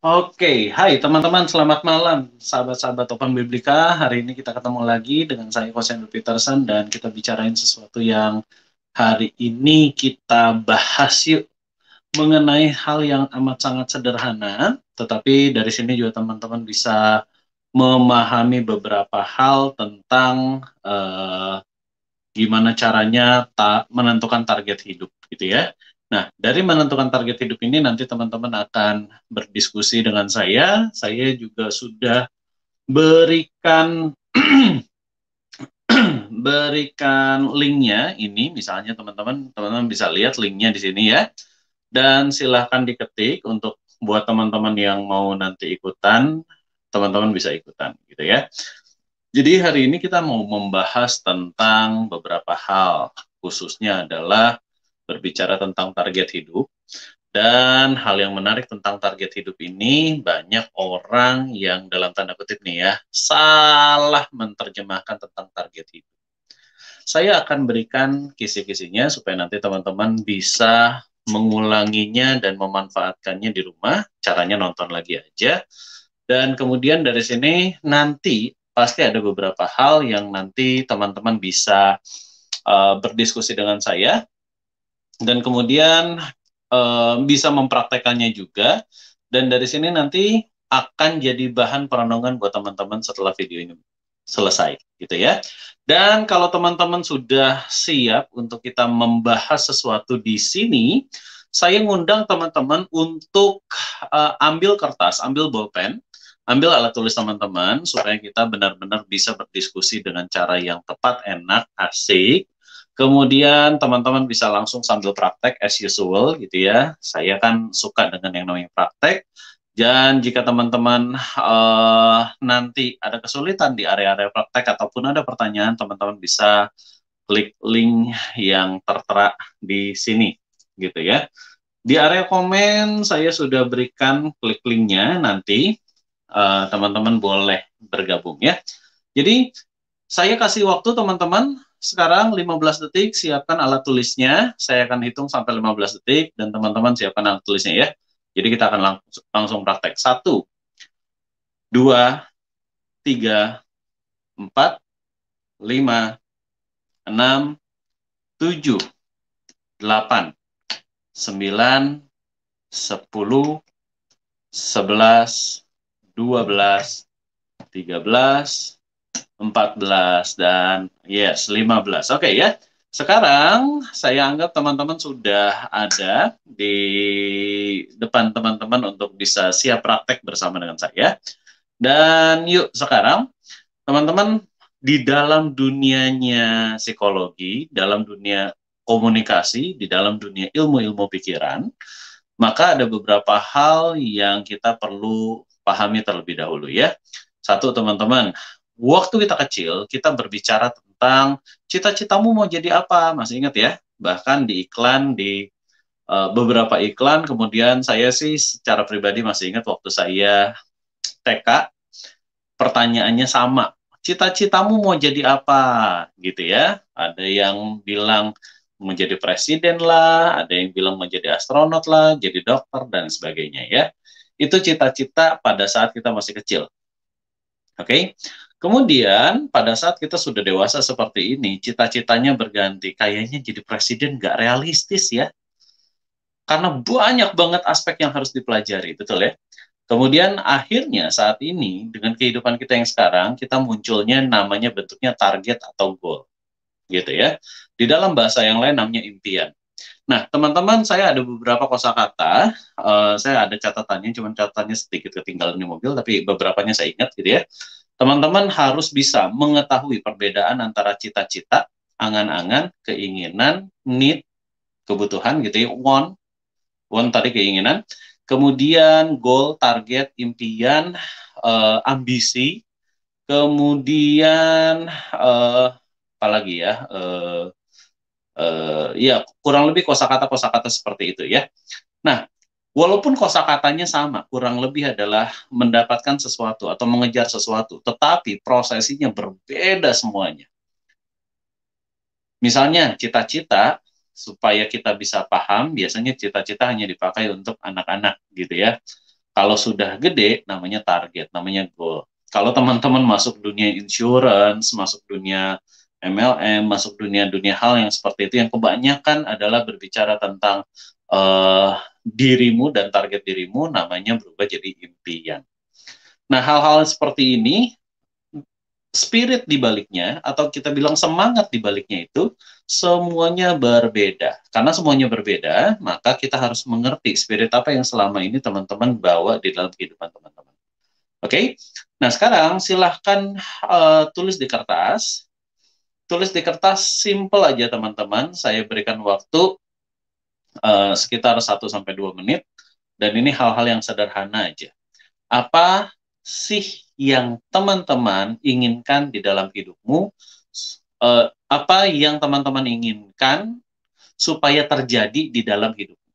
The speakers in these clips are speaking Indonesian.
Oke, hai teman-teman, selamat malam, sahabat-sahabat Open Biblika. Hari ini kita ketemu lagi dengan saya Coach Andrew Peterson dan kita bicarain sesuatu yang hari ini kita bahas yuk mengenai hal yang amat sangat sederhana, tetapi dari sini juga teman-teman bisa memahami beberapa hal tentang gimana caranya menentukan target hidup gitu ya. Nah, dari menentukan target hidup ini nanti teman-teman akan berdiskusi dengan saya. Saya juga sudah berikan berikan linknya ini, misalnya teman-teman bisa lihat linknya di sini ya. Dan silahkan diketik untuk buat teman-teman yang mau nanti ikutan, teman-teman bisa ikutan gitu ya. Jadi hari ini kita mau membahas tentang beberapa hal, khususnya adalah berbicara tentang target hidup. Dan hal yang menarik tentang target hidup ini, banyak orang yang dalam tanda kutip nih ya, salah menerjemahkan tentang target hidup. Saya akan berikan kisi-kisinya supaya nanti teman-teman bisa mengulanginya dan memanfaatkannya di rumah. Caranya nonton lagi aja. Dan kemudian dari sini nanti pasti ada beberapa hal yang nanti teman-teman bisa berdiskusi dengan saya dan kemudian bisa mempraktekannya juga. Dan dari sini nanti akan jadi bahan perenungan buat teman-teman setelah video ini selesai, gitu ya. Dan kalau teman-teman sudah siap untuk kita membahas sesuatu di sini, saya ngundang teman-teman untuk ambil kertas, ambil bolpen, ambil alat tulis teman-teman, supaya kita benar-benar bisa berdiskusi dengan cara yang tepat, enak, asik. Kemudian teman-teman bisa langsung sambil praktek as usual gitu ya. Saya kan suka dengan yang namanya praktek. Dan jika teman-teman nanti ada kesulitan di area-area praktek ataupun ada pertanyaan, teman-teman bisa klik link yang tertera di sini gitu ya. Di area komen saya sudah berikan klik linknya, nanti teman-teman boleh bergabung ya. Jadi saya kasih waktu teman-teman sekarang 15 detik, siapkan alat tulisnya. Saya akan hitung sampai 15 detik dan teman-teman siapkan alat tulisnya ya. Jadi kita akan langsung praktek. 1, 2, 3, 4, 5, 6, 7, 8, 9, 10, 11, 12, 13, 14, dan yes, 15. Oke ya. Sekarang saya anggap teman-teman sudah ada di depan teman-teman untuk bisa siap praktek bersama dengan saya. Dan yuk sekarang teman-teman di dalam dunianya psikologi, dalam dunia komunikasi, di dalam dunia ilmu-ilmu pikiran, maka ada beberapa hal yang kita perlu pahami terlebih dahulu ya. Satu teman-teman, waktu kita kecil, kita berbicara tentang cita-citamu mau jadi apa, masih ingat ya? Bahkan di iklan, di beberapa iklan, kemudian saya sih secara pribadi masih ingat waktu saya TK, pertanyaannya sama. Cita-citamu mau jadi apa? Gitu ya. Ada yang bilang menjadi presiden lah, ada yang bilang menjadi astronot lah, jadi dokter, dan sebagainya ya. Itu cita-cita pada saat kita masih kecil. Oke, kemudian pada saat kita sudah dewasa seperti ini, cita-citanya berganti. Kayaknya jadi presiden nggak realistis ya, karena banyak banget aspek yang harus dipelajari, betul ya? Kemudian akhirnya saat ini, dengan kehidupan kita yang sekarang, kita munculnya namanya bentuknya target atau goal, gitu ya. Di dalam bahasa yang lain namanya impian. Nah, teman-teman, saya ada beberapa kosakata, saya ada catatannya, cuma catatannya sedikit ketinggalan di mobil, tapi beberapanya saya ingat gitu ya. Teman-teman harus bisa mengetahui perbedaan antara cita-cita, angan-angan, keinginan, need, kebutuhan gitu ya, want tadi keinginan, kemudian goal, target, impian, ambisi, kemudian apalagi ya, ya kurang lebih kosakata-kosakata seperti itu ya. Nah, walaupun kosakatanya sama, kurang lebih adalah mendapatkan sesuatu atau mengejar sesuatu, tetapi prosesinya berbeda semuanya. Misalnya cita-cita, supaya kita bisa paham, biasanya cita-cita hanya dipakai untuk anak-anak gitu ya. Kalau sudah gede, namanya target, namanya goal. Kalau teman-teman masuk dunia insurance, masuk dunia MLM, masuk dunia-dunia hal yang seperti itu, yang kebanyakan adalah berbicara tentang dirimu dan target dirimu, namanya berubah jadi impian. Nah, hal-hal seperti ini, spirit di baliknya, atau kita bilang semangat di baliknya itu, semuanya berbeda. Karena semuanya berbeda, maka kita harus mengerti spirit apa yang selama ini teman-teman bawa di dalam kehidupan teman-teman. Oke? Nah, sekarang silahkan tulis di kertas. Tulis di kertas, simple aja teman-teman. Saya berikan waktu sekitar 1-2 menit. Dan ini hal-hal yang sederhana aja. Apa sih yang teman-teman inginkan di dalam hidupmu? Apa yang teman-teman inginkan supaya terjadi di dalam hidupmu?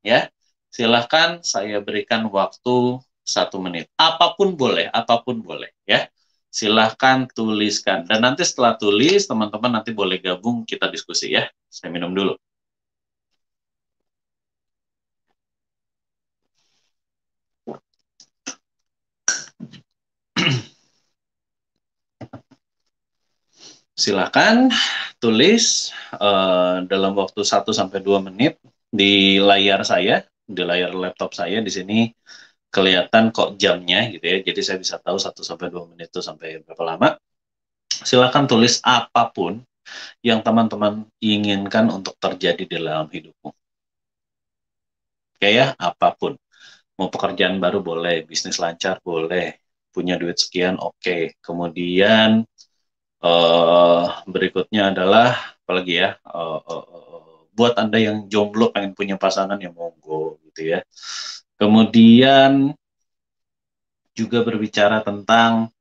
Ya, silahkan saya berikan waktu 1 menit. Apapun boleh, ya. Silahkan tuliskan. Dan nanti setelah tulis, teman-teman nanti boleh gabung, kita diskusi ya. Saya minum dulu. Silakan tulis dalam waktu 1-2 menit di layar saya, di layar laptop saya di sini kelihatan kok jamnya gitu ya. Jadi saya bisa tahu 1-2 menit itu sampai berapa lama. Silakan tulis apapun yang teman-teman inginkan untuk terjadi di dalam hidupmu. Oke ya, apapun. Mau pekerjaan baru boleh, bisnis lancar boleh, punya duit sekian oke. Kemudian berikutnya adalah apalagi ya, buat Anda yang jomblo pengen punya pasangan ya monggo gitu ya. Kemudian juga berbicara tentang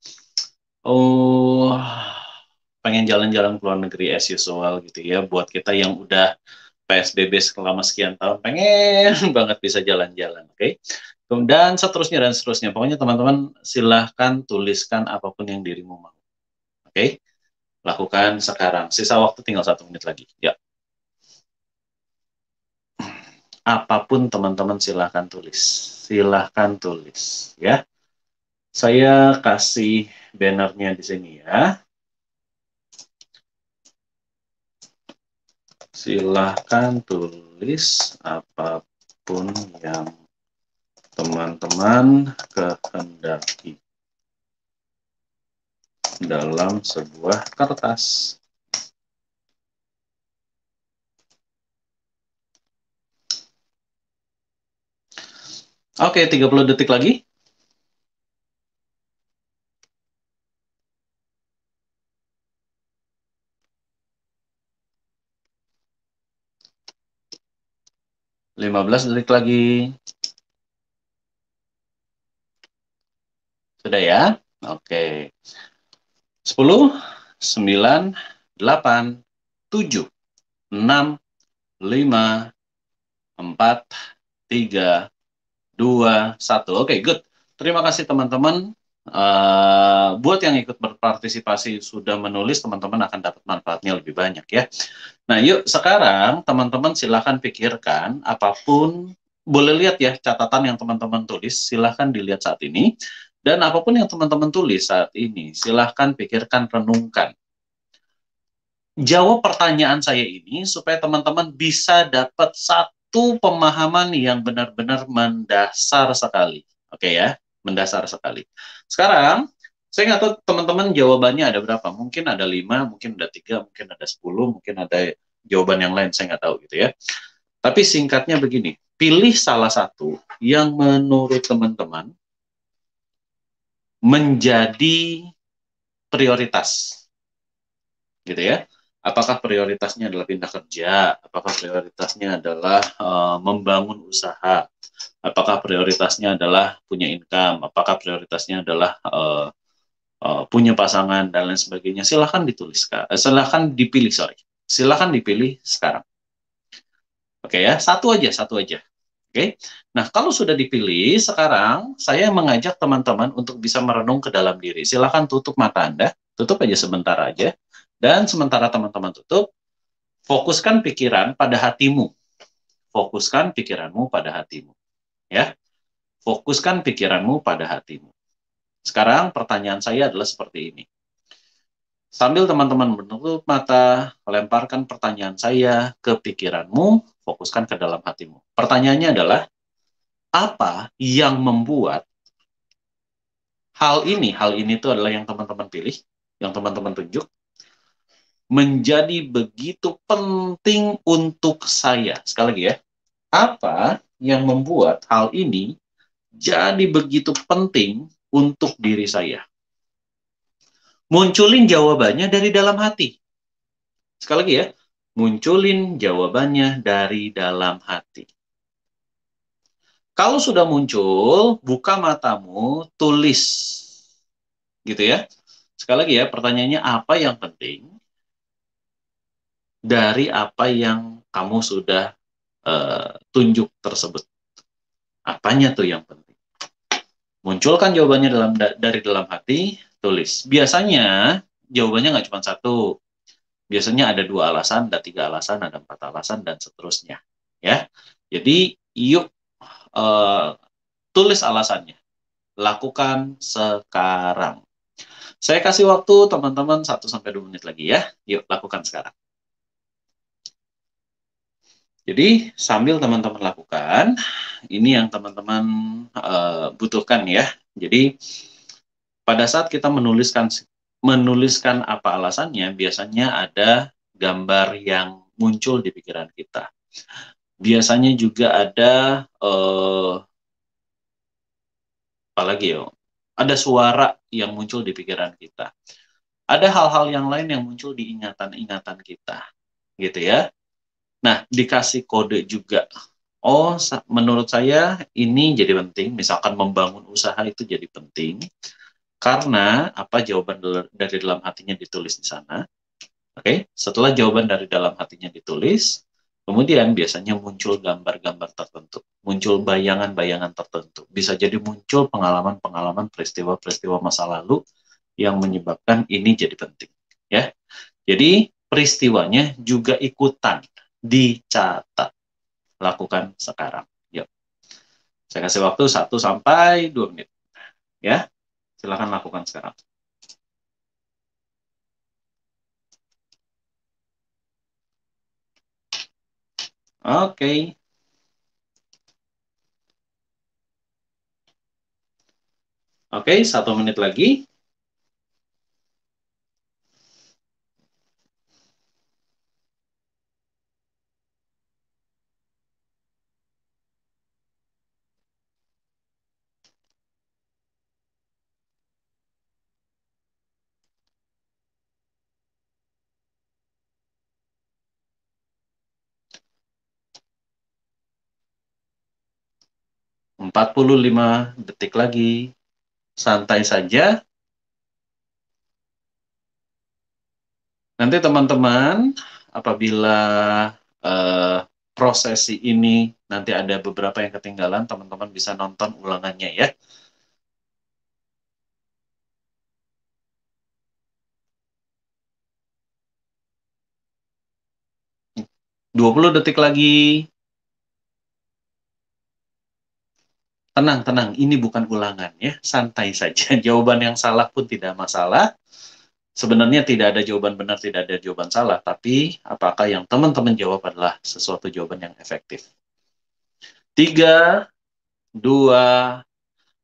pengen jalan-jalan ke luar negeri as usual gitu ya, buat kita yang udah PSBB selama sekian tahun pengen banget bisa jalan-jalan, oke? Dan seterusnya. Pokoknya teman-teman silahkan tuliskan apapun yang dirimu mau, oke? Lakukan sekarang. Sisa waktu tinggal 1 menit lagi. Ya. Apapun teman-teman silahkan tulis. Silahkan tulis. Ya. Saya kasih bannernya di sini ya. Silahkan tulis apapun yang teman-teman kehendaki dalam sebuah kertas. Oke, 30 detik lagi. Lima 15 detik lagi. Sudah ya? Oke. 10, 9, 8, 7, 6, 5, 4, 3, 2, 1. Oke, good. Terima kasih teman-teman. Buat yang ikut berpartisipasi sudah menulis, teman-teman akan dapat manfaatnya lebih banyak ya. Nah, yuk sekarang teman-teman silahkan pikirkan apapun, boleh lihat ya catatan yang teman-teman tulis, silahkan dilihat saat ini. Dan apapun yang teman-teman tulis saat ini, silahkan pikirkan, renungkan. Jawab pertanyaan saya ini supaya teman-teman bisa dapat satu pemahaman yang benar-benar mendasar sekali. Oke ya, mendasar sekali. Sekarang, saya nggak tahu teman-teman jawabannya ada berapa. Mungkin ada 5, mungkin ada 3, mungkin ada 10, mungkin ada jawaban yang lain, saya nggak tahu gitu ya. Tapi singkatnya begini, pilih salah satu yang menurut teman-teman menjadi prioritas. Gitu ya. Apakah prioritasnya adalah pindah kerja? Apakah prioritasnya adalah membangun usaha? Apakah prioritasnya adalah punya income? Apakah prioritasnya adalah punya pasangan dan lain sebagainya? Silahkan dituliskan. Silahkan dipilih, sorry. Silahkan dipilih sekarang. Oke ya, satu aja. Oke. Nah, kalau sudah dipilih, sekarang saya mengajak teman-teman untuk bisa merenung ke dalam diri. Silahkan tutup mata Anda, tutup aja sebentar aja. Dan sementara teman-teman tutup, fokuskan pikiran pada hatimu. Fokuskan pikiranmu pada hatimu. Ya. Fokuskan pikiranmu pada hatimu. Sekarang pertanyaan saya adalah seperti ini. Sambil teman-teman menutup mata, lemparkan pertanyaan saya ke pikiranmu, fokuskan ke dalam hatimu. Pertanyaannya adalah, apa yang membuat hal ini itu adalah yang teman-teman pilih, yang teman-teman tunjuk, menjadi begitu penting untuk saya. Sekali lagi ya, apa yang membuat hal ini jadi begitu penting untuk diri saya? Munculin jawabannya dari dalam hati. Sekali lagi ya, munculin jawabannya dari dalam hati. Kalau sudah muncul, buka matamu, tulis. Gitu ya. Sekali lagi ya, pertanyaannya apa yang penting dari apa yang kamu sudah tunjuk tersebut? Apanya tuh yang penting? Munculkan jawabannya dari dalam hati, tulis. Biasanya jawabannya nggak cuma satu. Biasanya ada 2 alasan, ada 3 alasan, ada 4 alasan, dan seterusnya. Ya, jadi yuk tulis alasannya. Lakukan sekarang. Saya kasih waktu teman-teman 1-2 menit lagi ya. Yuk lakukan sekarang. Jadi sambil teman-teman lakukan, ini yang teman-teman butuhkan ya. Jadi pada saat kita menuliskan apa alasannya, biasanya ada gambar yang muncul di pikiran kita. Biasanya juga ada apalagi ya, ada suara yang muncul di pikiran kita. Ada hal-hal yang lain yang muncul di ingatan-ingatan kita, gitu ya. Nah, dikasih kode juga. Oh, menurut saya ini jadi penting. Misalkan membangun usaha itu jadi penting. Karena apa jawaban dari dalam hatinya ditulis di sana. Oke, setelah jawaban dari dalam hatinya ditulis, kemudian biasanya muncul gambar-gambar tertentu, muncul bayangan-bayangan tertentu. Bisa jadi muncul pengalaman-pengalaman, peristiwa-peristiwa masa lalu yang menyebabkan ini jadi penting. Ya, jadi peristiwanya juga ikutan dicatat. Lakukan sekarang. Yuk. Saya kasih waktu 1-2 menit. Ya, silakan lakukan sekarang. Oke. Oke, 1 menit lagi. Empat 45 detik lagi. Santai saja. Nanti teman-teman, apabila prosesi ini nanti ada beberapa yang ketinggalan, teman-teman bisa nonton ulangannya ya. 20 detik lagi. Tenang, tenang. Ini bukan ulangan ya. Santai saja. Jawaban yang salah pun tidak masalah. Sebenarnya tidak ada jawaban benar, tidak ada jawaban salah. Tapi apakah yang teman-teman jawab adalah sesuatu jawaban yang efektif? 3, 2,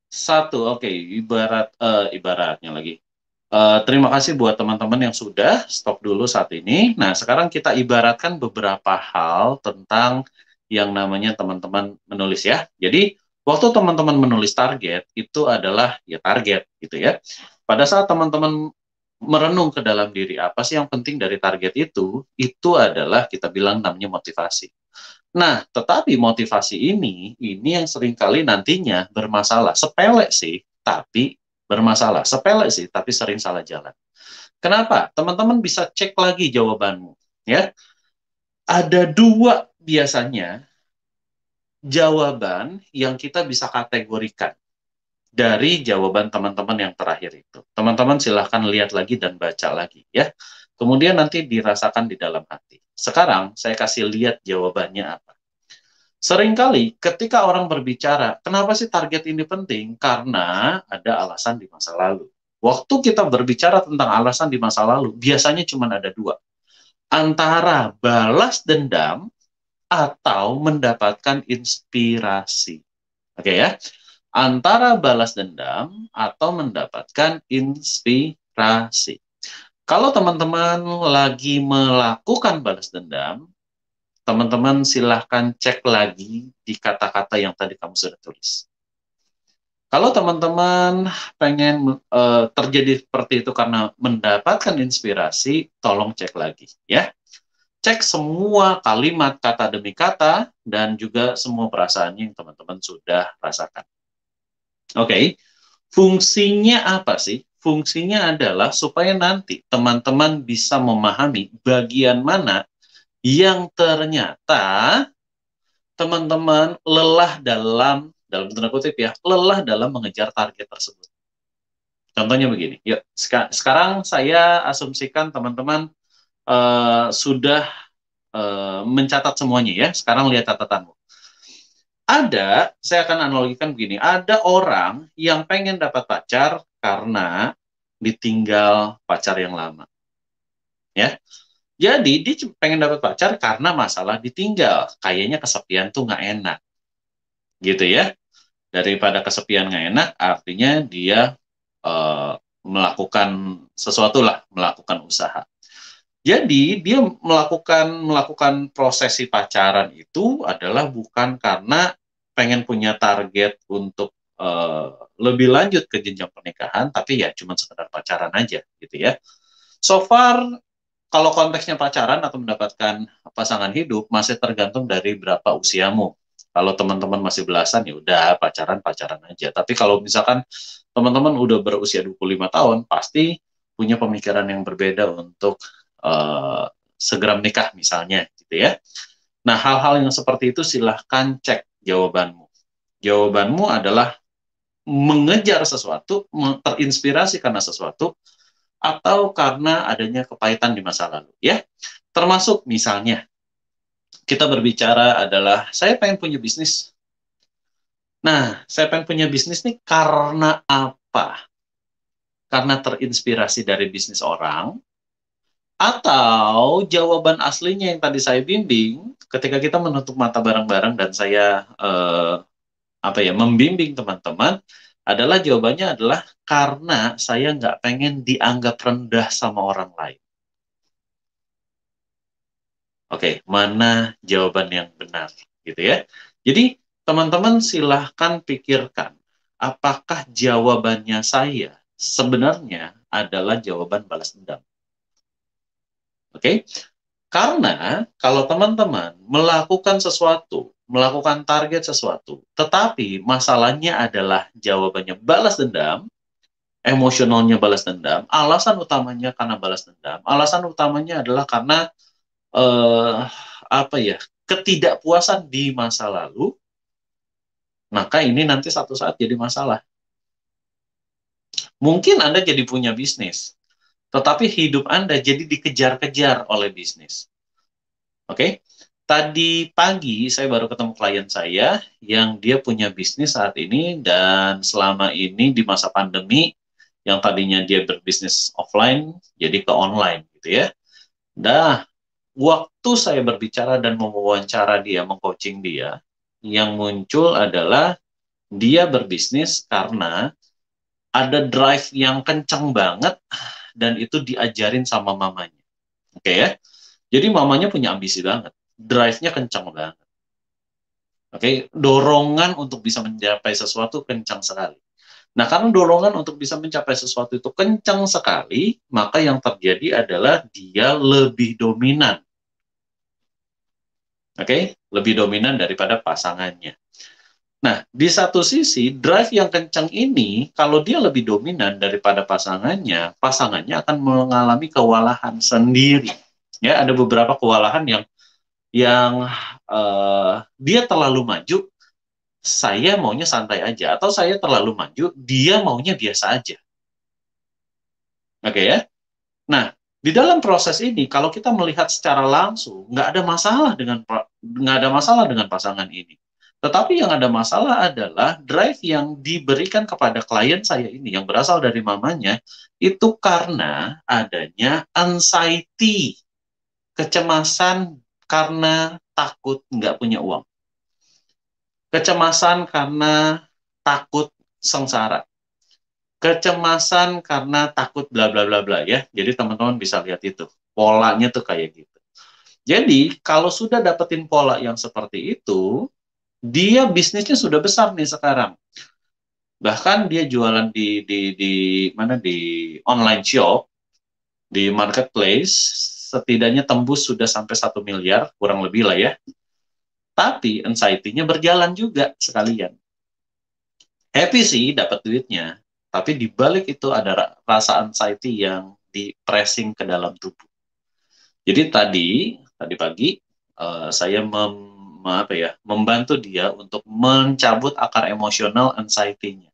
1. Oke, ibaratnya lagi. Terima kasih buat teman-teman yang sudah stop dulu saat ini. Nah, sekarang kita ibaratkan beberapa hal tentang yang namanya teman-teman menulis ya. Jadi, waktu teman-teman menulis target, itu adalah ya target gitu ya. Pada saat teman-teman merenung ke dalam diri, apa sih yang penting dari target itu adalah kita bilang namanya motivasi. Nah, tetapi motivasi ini yang seringkali nantinya bermasalah. Sepele sih, tapi bermasalah. Sepele sih, tapi sering salah jalan. Kenapa? Teman-teman bisa cek lagi jawabanmu. Ya, ada 2 biasanya jawaban yang kita bisa kategorikan dari jawaban teman-teman yang terakhir itu. Teman-teman silahkan lihat lagi dan baca lagi ya. Kemudian nanti dirasakan di dalam hati. Sekarang saya kasih lihat jawabannya apa. Seringkali ketika orang berbicara, kenapa sih target ini penting? Karena ada alasan di masa lalu. Waktu kita berbicara tentang alasan di masa lalu, biasanya cuma ada dua. Antara balas dendam atau mendapatkan inspirasi. Oke ya? Antara balas dendam atau mendapatkan inspirasi. Kalau teman-teman lagi melakukan balas dendam, teman-teman silahkan cek lagi di kata-kata yang tadi kamu sudah tulis. Kalau teman-teman pengen terjadi seperti itu karena mendapatkan inspirasi, tolong cek lagi ya. Cek semua kalimat kata demi kata dan juga semua perasaan yang teman-teman sudah rasakan. Oke, fungsinya apa sih? Fungsinya adalah supaya nanti teman-teman bisa memahami bagian mana yang ternyata teman-teman lelah dalam tanda kutip ya, lelah dalam mengejar target tersebut. Contohnya begini, yuk sekarang saya asumsikan teman-teman sudah mencatat semuanya ya. Sekarang lihat catatanmu. Saya akan analogikan begini, ada orang yang pengen dapat pacar karena ditinggal pacar yang lama. Ya, jadi dia pengen dapat pacar karena masalah ditinggal. Kayaknya kesepian tuh nggak enak. Gitu ya. Daripada kesepian nggak enak, artinya dia melakukan sesuatu lah, melakukan usaha. Jadi dia melakukan prosesi pacaran itu adalah bukan karena pengen punya target untuk lebih lanjut ke jenjang pernikahan, tapi ya cuma sekedar pacaran aja gitu ya. So far kalau konteksnya pacaran atau mendapatkan pasangan hidup masih tergantung dari berapa usiamu. Kalau teman-teman masih belasan ya udah pacaran aja. Tapi kalau misalkan teman-teman udah berusia 25 tahun, pasti punya pemikiran yang berbeda untuk segera menikah misalnya gitu ya. Nah, hal-hal yang seperti itu silahkan cek jawabanmu. Jawabanmu adalah mengejar sesuatu, terinspirasi karena sesuatu, atau karena adanya kepahitan di masa lalu ya. Termasuk misalnya kita berbicara adalah saya pengen punya bisnis. Nah, saya pengen punya bisnis nih karena apa? Karena terinspirasi dari bisnis orang, atau jawaban aslinya yang tadi saya bimbing ketika kita menutup mata bareng-bareng dan saya membimbing teman-teman adalah jawabannya adalah karena saya nggak pengen dianggap rendah sama orang lain. Oke, mana jawaban yang benar gitu ya. Jadi teman-teman silahkan pikirkan apakah jawabannya saya sebenarnya adalah jawaban balas dendam. Oke, karena kalau teman-teman melakukan sesuatu, melakukan target sesuatu, tetapi masalahnya adalah jawabannya balas dendam, emosionalnya balas dendam, alasan utamanya karena balas dendam, alasan utamanya adalah karena eh, ketidakpuasan di masa lalu, maka ini nanti satu saat jadi masalah. Mungkin Anda jadi punya bisnis, tetapi hidup Anda jadi dikejar-kejar oleh bisnis. Oke, tadi pagi saya baru ketemu klien saya yang dia punya bisnis saat ini dan selama ini di masa pandemi yang tadinya dia berbisnis offline jadi ke online gitu ya. Nah, waktu saya berbicara dan mewawancara dia, mengcoaching dia, yang muncul adalah dia berbisnis karena ada drive yang kencang banget dan itu diajarin sama mamanya. Oke ya. Jadi mamanya punya ambisi banget. Drive-nya kencang banget. Oke, dorongan untuk bisa mencapai sesuatu kencang sekali. Nah, karena dorongan untuk bisa mencapai sesuatu itu kencang sekali, maka yang terjadi adalah dia lebih dominan. Oke, lebih dominan daripada pasangannya. Nah, di satu sisi, drive yang kencang ini, kalau dia lebih dominan daripada pasangannya, pasangannya akan mengalami kewalahan sendiri. Ya, ada beberapa kewalahan yang dia terlalu maju, saya maunya santai aja, atau saya terlalu maju, dia maunya biasa aja. Oke ya? Nah, di dalam proses ini, kalau kita melihat secara langsung, nggak ada masalah dengan nggak ada masalah dengan pasangan ini. Tetapi yang ada masalah adalah drive yang diberikan kepada klien saya ini, yang berasal dari mamanya, itu karena adanya anxiety, kecemasan karena takut nggak punya uang. Kecemasan karena takut sengsara. Kecemasan karena takut bla bla bla bla ya. Jadi teman-teman bisa lihat itu. Polanya tuh kayak gitu. Jadi kalau sudah dapetin pola yang seperti itu, dia bisnisnya sudah besar nih sekarang. Bahkan dia jualan di mana di online shop, di marketplace, setidaknya tembus sudah sampai 1 miliar, kurang lebih lah ya. Tapi anxiety-nya berjalan juga sekalian. Happy sih dapat duitnya, tapi di balik itu ada rasa anxiety yang di-pressing ke dalam tubuh. Jadi tadi pagi saya membantu dia untuk mencabut akar emosional anxiety-nya.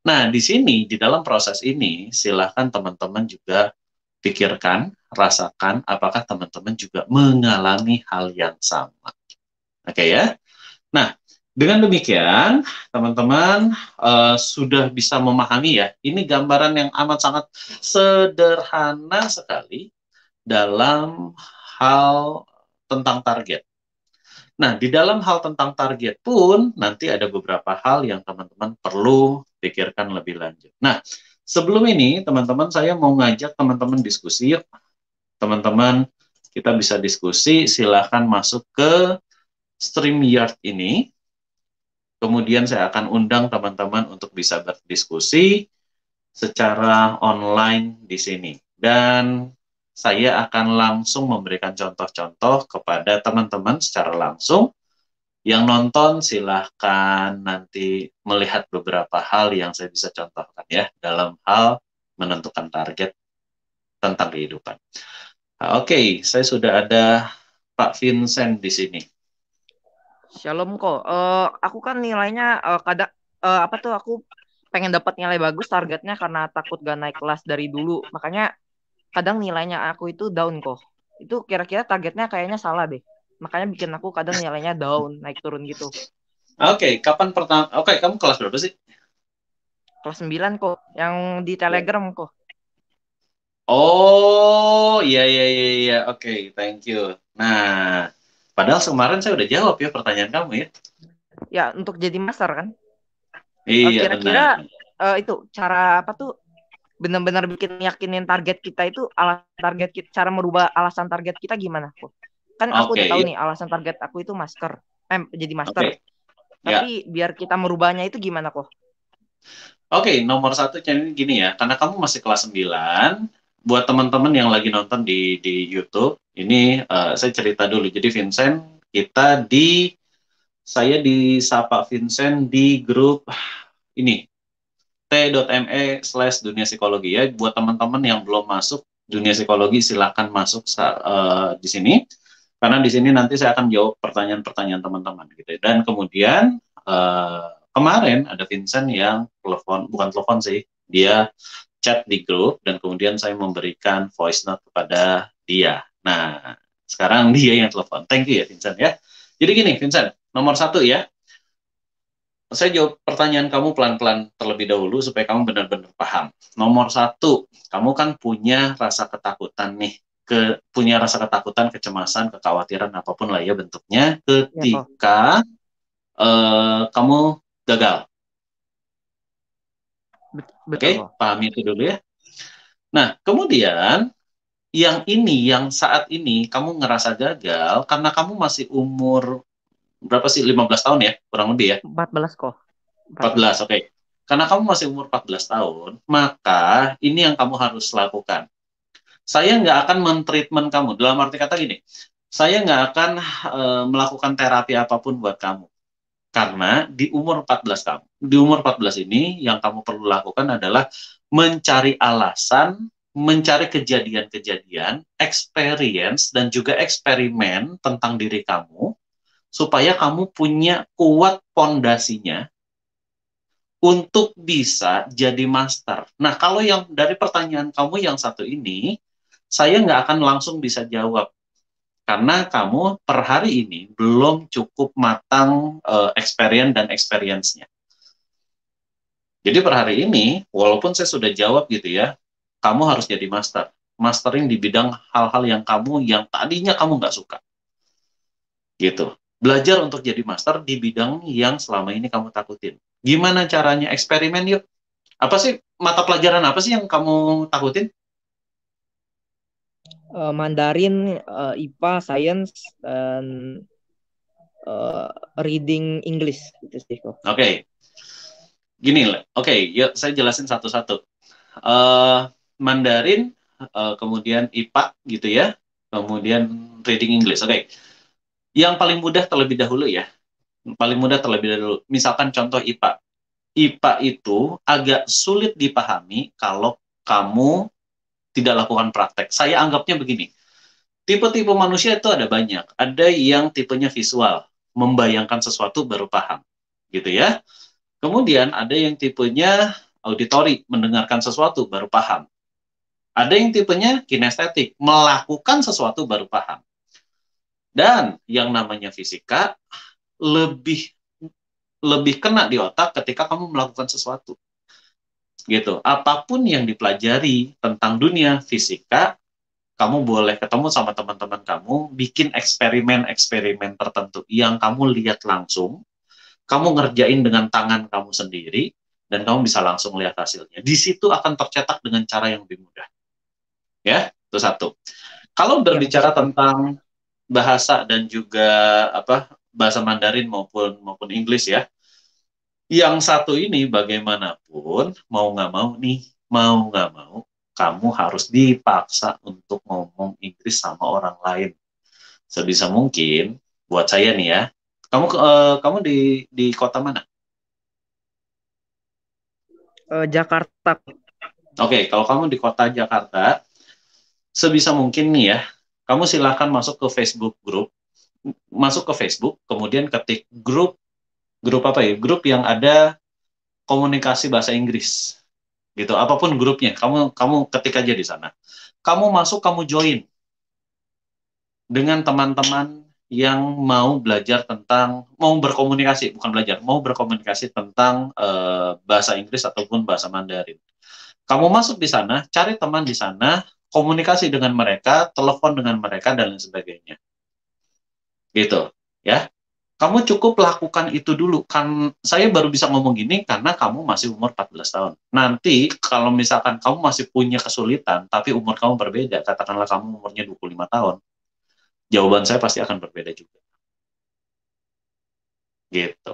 Nah, di sini di dalam proses ini silahkan teman-teman juga pikirkan, rasakan apakah teman-teman juga mengalami hal yang sama. Oke ya. Nah, dengan demikian, teman-teman sudah bisa memahami ya, ini gambaran yang amat sangat sederhana sekali dalam hal tentang target. Nah, di dalam hal tentang target pun nanti ada beberapa hal yang teman-teman perlu pikirkan lebih lanjut. Nah, sebelum ini teman-teman saya mau ngajak teman-teman diskusi yuk. Teman-teman kita bisa diskusi, silahkan masuk ke StreamYard ini. Kemudian saya akan undang teman-teman untuk bisa berdiskusi secara online di sini. Dan saya akan langsung memberikan contoh-contoh kepada teman-teman secara langsung. Yang nonton silahkan nanti melihat beberapa hal yang saya bisa contohkan ya dalam hal menentukan target tentang kehidupan. Oke, saya sudah ada Pak Vincent di sini. Shalom kok. Aku kan nilainya kadang apa tuh aku pengen dapat nilai bagus targetnya karena takut gak naik kelas dari dulu. Makanya kadang nilainya aku itu down kok. Itu kira-kira targetnya kayaknya salah deh. Makanya bikin aku kadang nilainya down, naik turun gitu. Oke, kapan pertama? Oke, kamu kelas berapa sih? Kelas 9 kok, yang di Ya. Telegram kok. Oh, iya, iya, iya, iya. Oke, thank you. Nah, padahal kemarin saya udah jawab ya pertanyaan kamu ya. Ya, untuk jadi master kan. Iya, Kira-kira benar. itu cara apa tuh benar-benar bikin yakinin target kita itu target kita, cara merubah alasan target kita gimana kok? Kan aku Oke, udah tahu ya. nih alasan target aku itu masker, jadi master. Oke, Tapi ya. biar kita merubahnya itu gimana kok? Oke, nomor satu gini ya, karena kamu masih kelas 9, buat teman-teman yang lagi nonton di YouTube, ini saya cerita dulu. Jadi Vincent, kita saya disapa Vincent di grup ini, t.me/dunia psikologi ya. Buat teman-teman yang belum masuk dunia psikologi, silakan masuk di sini. Karena di sini nanti saya akan jawab pertanyaan-pertanyaan teman-teman gitu. Dan kemudian kemarin ada Vincent yang telepon, bukan telepon sih, dia chat di grup dan kemudian saya memberikan voice note kepada dia. Nah, sekarang dia yang telepon. Thank you ya Vincent ya. Jadi gini Vincent, nomor satu ya, saya jawab pertanyaan kamu pelan-pelan terlebih dahulu supaya kamu benar-benar paham. Nomor satu, kamu kan punya rasa ketakutan nih, punya rasa ketakutan, kecemasan, kekhawatiran apapun lah ya bentuknya Ya kok, ketika kamu gagal. betul Oke, kok. pahami itu dulu ya. Nah, kemudian yang saat ini kamu ngerasa gagal karena kamu masih umur berapa sih? 15 tahun ya, kurang lebih ya. 14 kok, 14. 14, oke. Karena kamu masih umur 14 tahun, maka ini yang kamu harus lakukan. Saya nggak akan mentreatment kamu. Dalam arti kata gini, saya nggak akan melakukan terapi apapun buat kamu. Karena di umur 14 kamu, di umur 14 ini yang kamu perlu lakukan adalah mencari alasan, mencari kejadian-kejadian, experience, dan juga eksperimen tentang diri kamu, supaya kamu punya kuat pondasinya untuk bisa jadi master. Nah, kalau yang dari pertanyaan kamu yang satu ini, saya nggak akan langsung bisa jawab. Karena kamu per hari ini belum cukup matang experience-nya. Jadi per hari ini, walaupun saya sudah jawab gitu ya, kamu harus jadi master. Mastering di bidang hal-hal yang tadinya kamu nggak suka. Gitu. Belajar untuk jadi master di bidang yang selama ini kamu takutin. Gimana caranya? Eksperimen yuk. Apa sih mata pelajaran apa sih yang kamu takutin? Mandarin, IPA, Science, dan reading English gitu sih kok. Oke. Gini, oke, yuk saya jelasin satu-satu. Mandarin, kemudian IPA gitu ya, kemudian reading English. Oke. Yang paling mudah terlebih dahulu ya. Paling mudah terlebih dahulu. Misalkan contoh IPA. IPA itu agak sulit dipahami kalau kamu tidak lakukan praktek. Saya anggapnya begini. Tipe-tipe manusia itu ada banyak. Ada yang tipenya visual, membayangkan sesuatu baru paham. Gitu ya. Kemudian ada yang tipenya auditory, mendengarkan sesuatu baru paham. Ada yang tipenya kinestetik, melakukan sesuatu baru paham. Dan yang namanya fisika lebih kena di otak ketika kamu melakukan sesuatu. Gitu. Apapun yang dipelajari tentang dunia fisika, kamu boleh ketemu sama teman-teman kamu, bikin eksperimen-eksperimen tertentu yang kamu lihat langsung, kamu ngerjain dengan tangan kamu sendiri, dan kamu bisa langsung lihat hasilnya. Di situ akan tercetak dengan cara yang lebih mudah. Ya, itu satu. Kalau berbicara tentang bahasa dan juga bahasa Mandarin maupun Inggris ya, yang satu ini bagaimanapun mau nggak mau, kamu harus dipaksa untuk ngomong Inggris sama orang lain. Sebisa mungkin, buat saya nih ya, kamu di kota mana? Jakarta. Oke, kalau kamu di kota Jakarta, sebisa mungkin nih ya, kamu silahkan masuk ke Facebook group, kemudian ketik grup apa ya? Grup yang ada komunikasi bahasa Inggris. Gitu. Apapun grupnya, kamu ketik aja di sana. Kamu masuk, kamu join dengan teman-teman yang mau belajar mau berkomunikasi, bukan belajar, mau berkomunikasi tentang bahasa Inggris ataupun bahasa Mandarin. Kamu masuk di sana, cari teman di sana, komunikasi dengan mereka, telepon dengan mereka, dan lain sebagainya. Gitu, ya. Kamu cukup lakukan itu dulu. Kan saya baru bisa ngomong gini karena kamu masih umur 14 tahun. Nanti kalau misalkan kamu masih punya kesulitan, tapi umur kamu berbeda, katakanlah kamu umurnya 25 tahun, jawaban saya pasti akan berbeda juga. Gitu.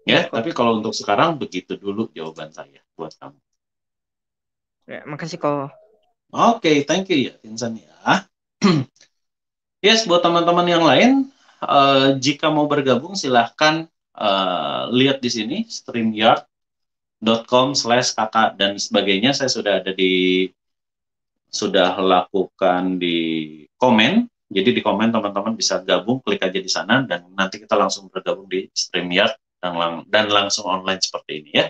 Ya, tapi kalau untuk sekarang, begitu dulu jawaban saya buat kamu. Ya, makasih kok. Oke, thank you ya, Vincent ya. Yes, buat teman-teman yang lain, jika mau bergabung silahkan lihat di sini streamyard.com/kakak dan sebagainya. Saya sudah lakukan di komen. Jadi di komen teman-teman bisa gabung, klik aja di sana dan nanti kita langsung bergabung di StreamYard dan langsung online seperti ini ya.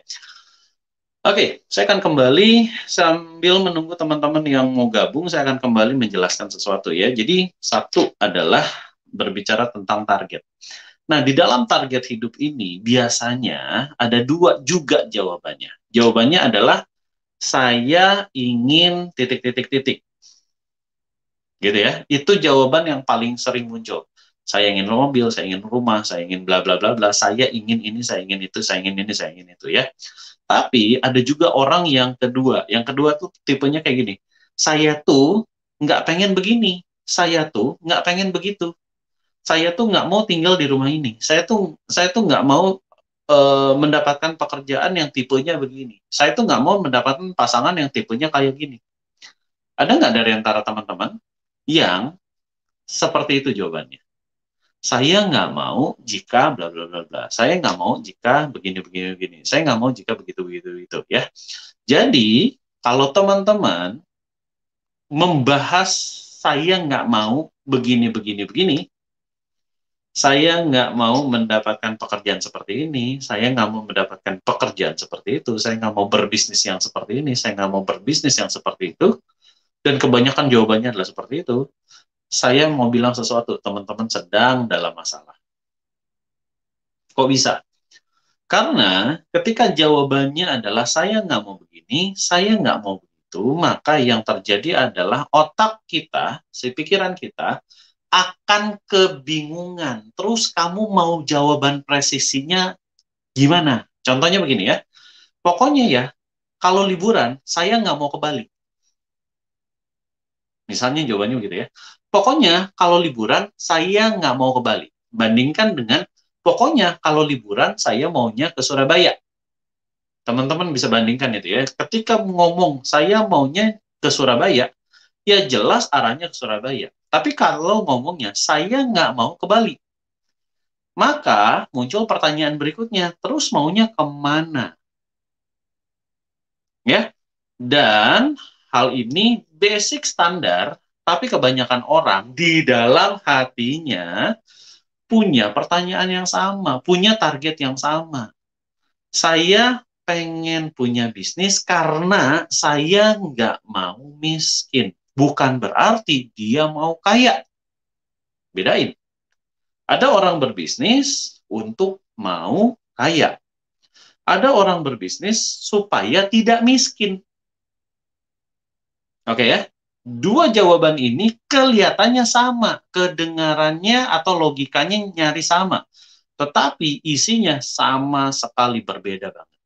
Oke, saya akan kembali sambil menunggu teman-teman yang mau gabung, saya akan kembali menjelaskan sesuatu ya. Jadi satu adalah berbicara tentang target. Nah, di dalam target hidup ini biasanya ada dua juga jawabannya. Jawabannya adalah saya ingin titik-titik-titik. Gitu ya. Itu jawaban yang paling sering muncul. Saya ingin mobil, saya ingin rumah, saya ingin bla bla bla bla, saya ingin ini, saya ingin itu, saya ingin ini, saya ingin itu ya. Tapi ada juga orang yang kedua. Yang kedua tuh tipenya kayak gini. Saya tuh nggak pengen begini. Saya tuh nggak pengen begitu. Saya tuh nggak mau tinggal di rumah ini. Saya tuh nggak mau mendapatkan pekerjaan yang tipenya begini. Saya tuh nggak mau mendapatkan pasangan yang tipenya kayak gini. Ada nggak dari antara teman-teman yang seperti itu jawabannya? Saya nggak mau jika bla bla bla bla. Saya nggak mau jika begini begini begini. Saya nggak mau jika begitu begitu begitu ya. Jadi kalau teman-teman membahas saya nggak mau begini begini begini, saya nggak mau mendapatkan pekerjaan seperti ini, saya nggak mau mendapatkan pekerjaan seperti itu, saya nggak mau berbisnis yang seperti ini, saya nggak mau berbisnis yang seperti itu, dan kebanyakan jawabannya adalah seperti itu. saya mau bilang sesuatu, teman-teman sedang dalam masalah. Kok bisa? Karena ketika jawabannya adalah saya nggak mau begini, saya nggak mau begitu, maka yang terjadi adalah otak kita, si pikiran kita, akan kebingungan. Terus kamu mau jawaban presisinya gimana? Contohnya begini ya, pokoknya ya, kalau liburan, saya nggak mau ke Bali. Misalnya jawabannya begitu ya. Pokoknya kalau liburan, saya nggak mau ke Bali. Bandingkan dengan, pokoknya kalau liburan, saya maunya ke Surabaya. Teman-teman bisa bandingkan itu ya. Ketika ngomong, saya maunya ke Surabaya, ya jelas arahnya ke Surabaya. Tapi kalau ngomongnya, saya nggak mau ke Bali. Maka muncul pertanyaan berikutnya, terus maunya kemana? Ya, dan hal ini basic standar, tapi kebanyakan orang di dalam hatinya punya pertanyaan yang sama, punya target yang sama. Saya pengen punya bisnis karena saya nggak mau miskin. Bukan berarti dia mau kaya. Bedain. Ada orang berbisnis untuk mau kaya. Ada orang berbisnis supaya tidak miskin. Oke ya? Dua jawaban ini kelihatannya sama. Kedengarannya atau logikanya nyari sama. Tetapi isinya sama sekali berbeda banget.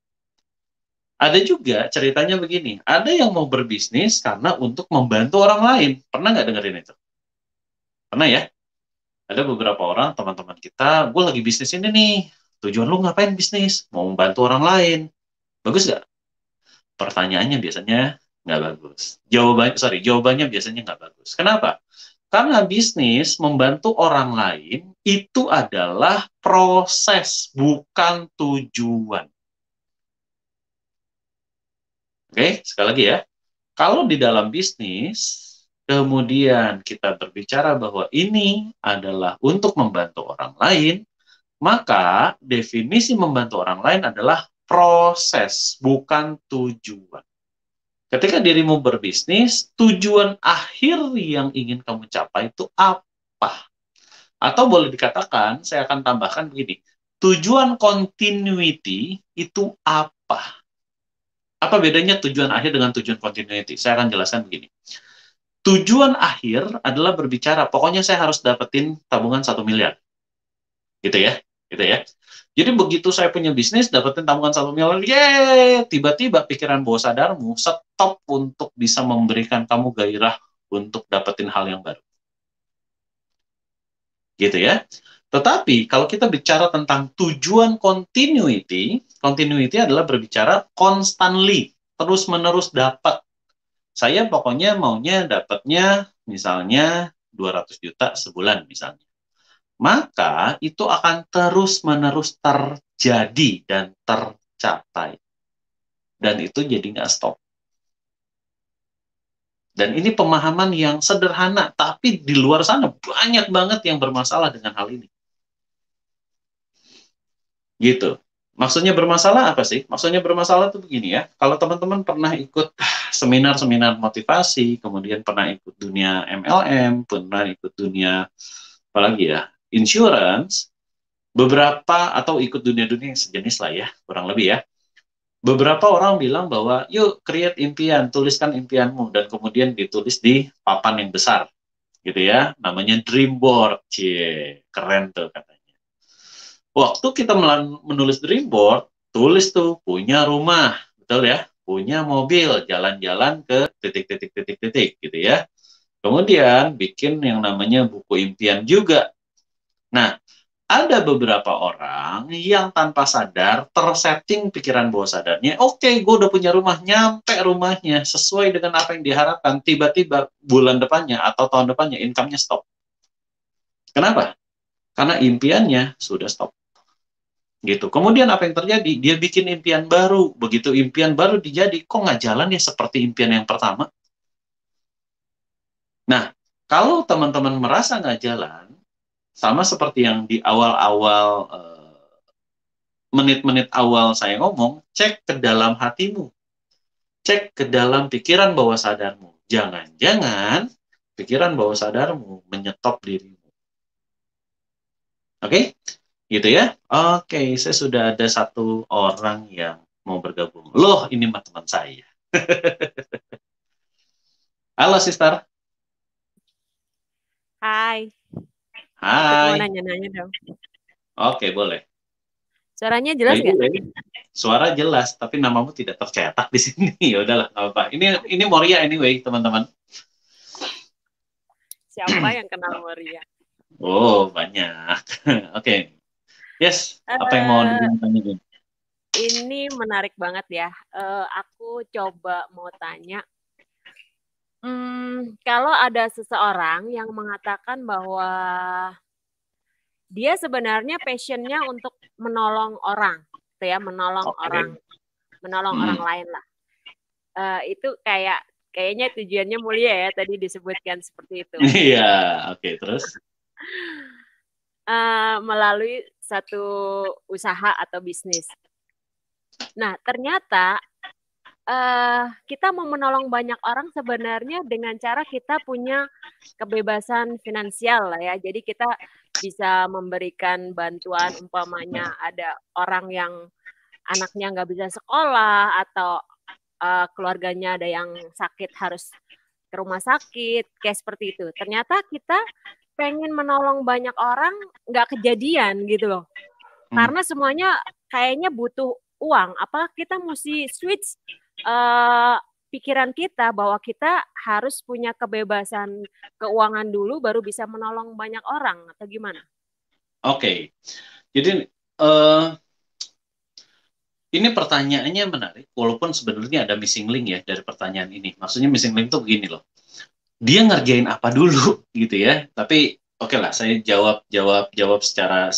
Ada juga ceritanya begini, ada yang mau berbisnis karena untuk membantu orang lain. Pernah nggak dengerin itu? Pernah ya? Ada beberapa orang, teman-teman kita, gue lagi bisnis ini nih. Tujuan lu ngapain bisnis? Mau membantu orang lain. Bagus nggak? Pertanyaannya biasanya nggak bagus. Jawabannya biasanya nggak bagus. Kenapa? Karena bisnis membantu orang lain itu adalah proses, bukan tujuan. Oke, sekali lagi ya. Kalau di dalam bisnis, kemudian kita berbicara bahwa ini adalah untuk membantu orang lain, maka definisi membantu orang lain adalah proses, bukan tujuan. Ketika dirimu berbisnis, tujuan akhir yang ingin kamu capai itu apa? Atau boleh dikatakan, saya akan tambahkan begini, tujuan continuity itu apa? Apa bedanya tujuan akhir dengan tujuan continuity? Saya akan jelaskan begini. Tujuan akhir adalah berbicara, pokoknya saya harus dapetin tabungan 1 miliar. Gitu ya. Gitu ya. Jadi begitu saya punya bisnis, dapetin tabungan 1 miliar, yeay! Tiba-tiba pikiran bawah sadarmu stop untuk bisa memberikan kamu gairah untuk dapetin hal yang baru. Gitu ya. Tetapi kalau kita bicara tentang tujuan continuity, continuity adalah berbicara constantly, terus-menerus dapat. Saya pokoknya maunya dapatnya misalnya 200 juta sebulan misalnya. Maka itu akan terus-menerus terjadi dan tercapai. Dan itu jadi nggak stop. Dan ini pemahaman yang sederhana, tapi di luar sana banyak banget yang bermasalah dengan hal ini. Gitu. Maksudnya bermasalah apa sih? Maksudnya bermasalah itu begini ya. Kalau teman-teman pernah ikut seminar-seminar motivasi, kemudian pernah ikut dunia MLM, pernah ikut dunia apalagi ya, insurance, beberapa atau ikut dunia-dunia yang sejenis lah ya, kurang lebih ya. Beberapa orang bilang bahwa yuk create impian, tuliskan impianmu dan kemudian ditulis di papan yang besar gitu ya, namanya dream board. Cie, keren tuh katanya. Waktu kita menulis dream board, tulis tuh punya rumah, betul ya, punya mobil, jalan-jalan ke titik-titik-titik-titik gitu ya. Kemudian bikin yang namanya buku impian juga. Nah, ada beberapa orang yang tanpa sadar tersetting pikiran bawah sadarnya, oke, gue udah punya rumah, nyampe rumahnya sesuai dengan apa yang diharapkan, tiba-tiba bulan depannya atau tahun depannya income-nya stop. Kenapa? Karena impiannya sudah stop. Gitu. Kemudian apa yang terjadi? Dia bikin impian baru. Begitu impian baru dijadi, kok nggak jalan ya seperti impian yang pertama? Nah, kalau teman-teman merasa nggak jalan, sama seperti yang di awal-awal menit-menit awal saya ngomong, cek ke dalam hatimu. Cek ke dalam pikiran bawah sadarmu. Jangan-jangan pikiran bawah sadarmu menyetop dirimu. Oke, gitu ya. Oke, saya sudah ada satu orang yang mau bergabung. Loh, ini mah teman saya. Halo, Sister. Hai, ikut mau Hai. nanya-nanya dong. Oke, boleh. Suaranya jelas By the nggak? way, suara jelas, tapi namamu tidak tercetak di sini. Ya udahlah, nggak apa-apa. Ini Moria anyway, teman-teman. Siapa yang kenal Moria? Oh, banyak. Oke. Yes, apa yang mau ditanyain? Ini menarik banget ya. Aku coba mau tanya. Kalau ada seseorang yang mengatakan bahwa dia sebenarnya passionnya untuk menolong orang, gitu ya, menolong orang lain lah. Itu kayaknya tujuannya mulia ya, tadi disebutkan seperti itu. Iya, oke, terus? Melalui satu usaha atau bisnis. Nah, ternyata kita mau menolong banyak orang sebenarnya dengan cara kita punya kebebasan finansial lah ya. Jadi kita bisa memberikan bantuan, umpamanya ada orang yang anaknya nggak bisa sekolah atau keluarganya ada yang sakit harus ke rumah sakit, kayak seperti itu. Ternyata kita pengen menolong banyak orang nggak kejadian gitu loh. Karena semuanya kayaknya butuh uang. Apa kita mesti switch pikiran kita bahwa kita harus punya kebebasan keuangan dulu baru bisa menolong banyak orang atau gimana? Oke. Jadi ini pertanyaannya menarik, walaupun sebenarnya ada missing link ya dari pertanyaan ini. Maksudnya missing link tuh begini loh. Dia ngerjain apa dulu gitu ya. Tapi oke lah, saya jawab secara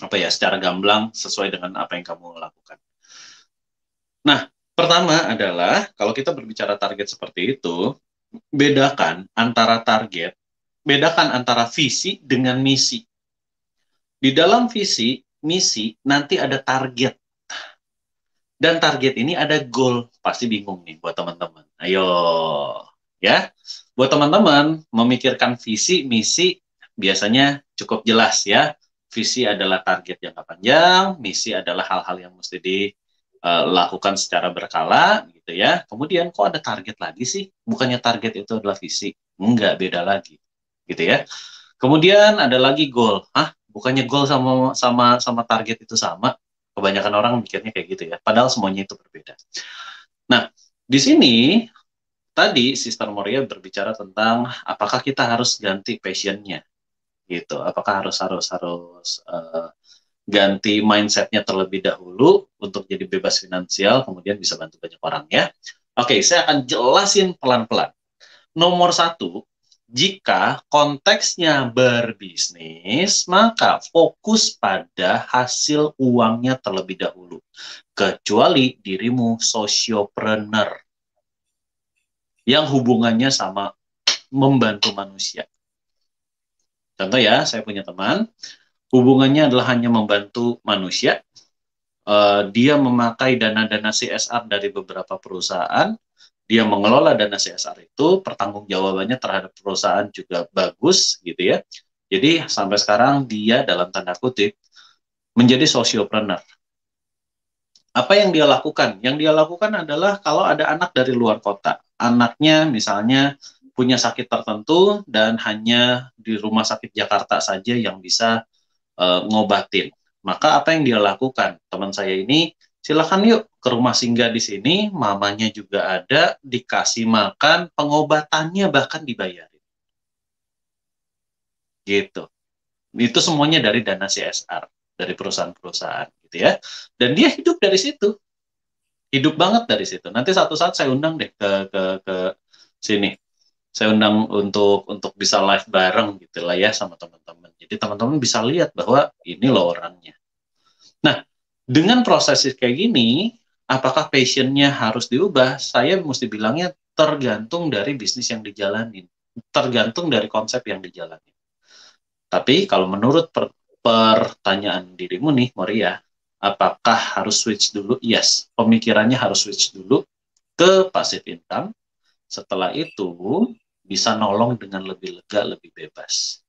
apa ya, secara gamblang sesuai dengan apa yang kamu lakukan. Nah, pertama adalah kalau kita berbicara target seperti itu, bedakan antara visi dengan misi. Di dalam visi, misi nanti ada target. Dan target ini ada goal. Pasti bingung nih buat teman-teman. Ayo, ya. Buat teman-teman, memikirkan visi, misi, biasanya cukup jelas ya. Visi adalah target jangka panjang, misi adalah hal-hal yang mesti dilakukan secara berkala, gitu ya. Kemudian, kok ada target lagi sih? Bukannya target itu adalah visi? Enggak, beda lagi. Gitu ya. Kemudian ada lagi goal. Hah? Bukannya goal sama target itu sama? Kebanyakan orang mikirnya kayak gitu ya. Padahal semuanya itu berbeda. Nah, di sini tadi Sister Moria berbicara tentang apakah kita harus ganti passionnya, gitu. Apakah harus ganti mindsetnya terlebih dahulu untuk jadi bebas finansial, kemudian bisa bantu banyak orang ya. Oke, saya akan jelasin pelan-pelan. Nomor satu, jika konteksnya berbisnis, maka fokus pada hasil uangnya terlebih dahulu. Kecuali dirimu sosiopreneur yang hubungannya sama membantu manusia. Contoh ya, saya punya teman, hubungannya adalah hanya membantu manusia. Dia memakai dana-dana CSR dari beberapa perusahaan, dia mengelola dana CSR itu, pertanggungjawabannya terhadap perusahaan juga bagus, gitu ya. Jadi sampai sekarang dia dalam tanda kutip menjadi sosiopreneur. Apa yang dia lakukan? Yang dia lakukan adalah kalau ada anak dari luar kota, anaknya misalnya punya sakit tertentu dan hanya di rumah sakit Jakarta saja yang bisa ngobatin. Maka apa yang dia lakukan? Teman saya ini, silakan yuk ke rumah singgah di sini, mamanya juga ada, dikasih makan, pengobatannya bahkan dibayarin. Gitu. Itu semuanya dari dana CSR, dari perusahaan-perusahaan gitu ya. Dan dia hidup dari situ. Hidup banget dari situ. Nanti satu saat saya undang deh ke sini. Saya undang untuk bisa live bareng gitu lah ya sama teman-teman. Jadi teman-teman bisa lihat bahwa ini loh orangnya. Nah, dengan proses kayak gini, apakah passionnya harus diubah? Saya mesti bilangnya tergantung dari bisnis yang dijalanin. Tergantung dari konsep yang dijalanin. Tapi kalau menurut pertanyaan dirimu nih, Moria, apakah harus switch dulu? Yes, pemikirannya harus switch dulu ke passive income. Setelah itu, bisa nolong dengan lebih lega, lebih bebas.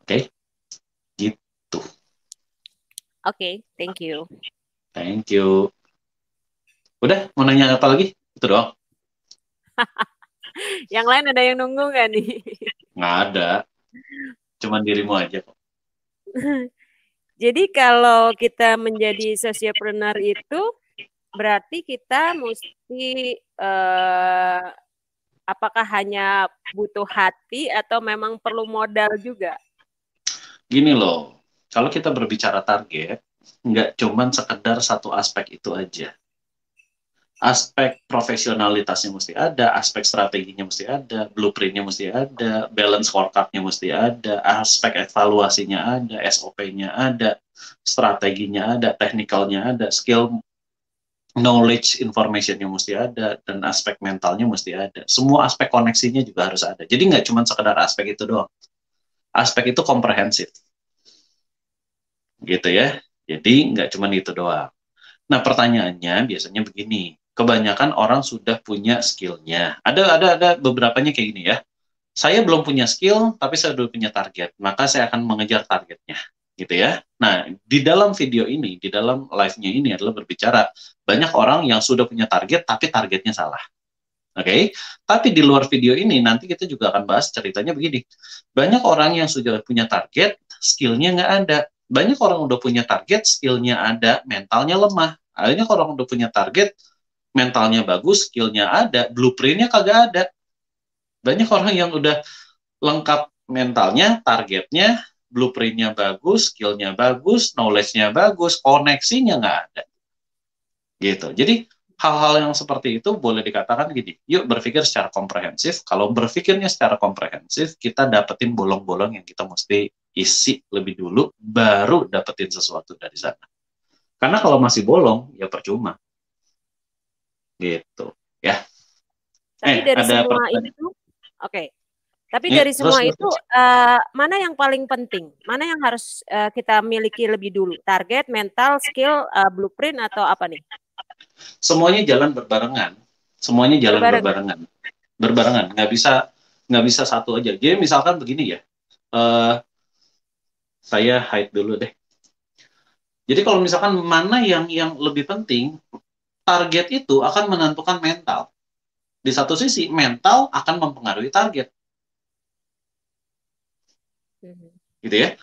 Oke, gitu. Oke, thank you. Thank you. Udah, mau nanya apa lagi? Itu doang. Yang lain ada yang nunggu nggak nih? Nggak ada. Cuman dirimu aja kok. Jadi kalau kita menjadi sociopreneur itu berarti kita mesti apakah hanya butuh hati atau memang perlu modal juga? Gini loh, kalau kita berbicara target, nggak cuman sekedar satu aspek itu aja. Aspek profesionalitasnya mesti ada, aspek strateginya mesti ada, blueprintnya mesti ada, balance scorecard-nya mesti ada, aspek evaluasinya ada, SOP-nya ada, strateginya ada, technical-nya ada, skill, knowledge, information-nya mesti ada, dan aspek mentalnya mesti ada. Semua aspek koneksinya juga harus ada. Jadi nggak cuma sekedar aspek itu doang. Aspek itu komprehensif. Gitu ya. Jadi nggak cuma itu doang. Nah, pertanyaannya biasanya begini. Kebanyakan orang sudah punya skill-nya. Ada beberapanya kayak gini ya. Saya belum punya skill, tapi saya sudah punya target. Maka saya akan mengejar targetnya. Gitu ya. Nah, di dalam video ini, di dalam live-nya ini adalah berbicara banyak orang yang sudah punya target, tapi targetnya salah. Oke, tapi di luar video ini nanti kita juga akan bahas ceritanya begini. Banyak orang yang sudah punya target, skill-nya nggak ada. Banyak orang udah punya target, skill-nya ada, mentalnya lemah. Banyak orang udah punya target, mentalnya bagus, skill-nya ada, blueprint-nya kagak ada. Banyak orang yang udah lengkap mentalnya, targetnya, blueprint-nya bagus, skill-nya bagus, knowledge-nya bagus, koneksinya nggak ada. Gitu. Jadi hal-hal yang seperti itu boleh dikatakan gini, yuk berpikir secara komprehensif. Kalau berpikirnya secara komprehensif, kita dapetin bolong-bolong yang kita mesti isi lebih dulu, baru dapetin sesuatu dari sana. Karena kalau masih bolong, ya percuma. Gitu. Ya. Tapi dari ada semua pertanyaan. itu, oke. Tapi Ya, dari semua terus. itu, mana yang paling penting? Mana yang harus kita miliki lebih dulu? Target, mental, skill, blueprint, atau apa nih? Semuanya jalan berbarengan. Semuanya jalan berbarengan. Berbarengan. Nggak bisa satu aja. Jadi misalkan begini ya. Saya hide dulu deh. Jadi kalau misalkan mana yang lebih penting, target itu akan menentukan mental. Di satu sisi, mental akan mempengaruhi target. Gitu ya.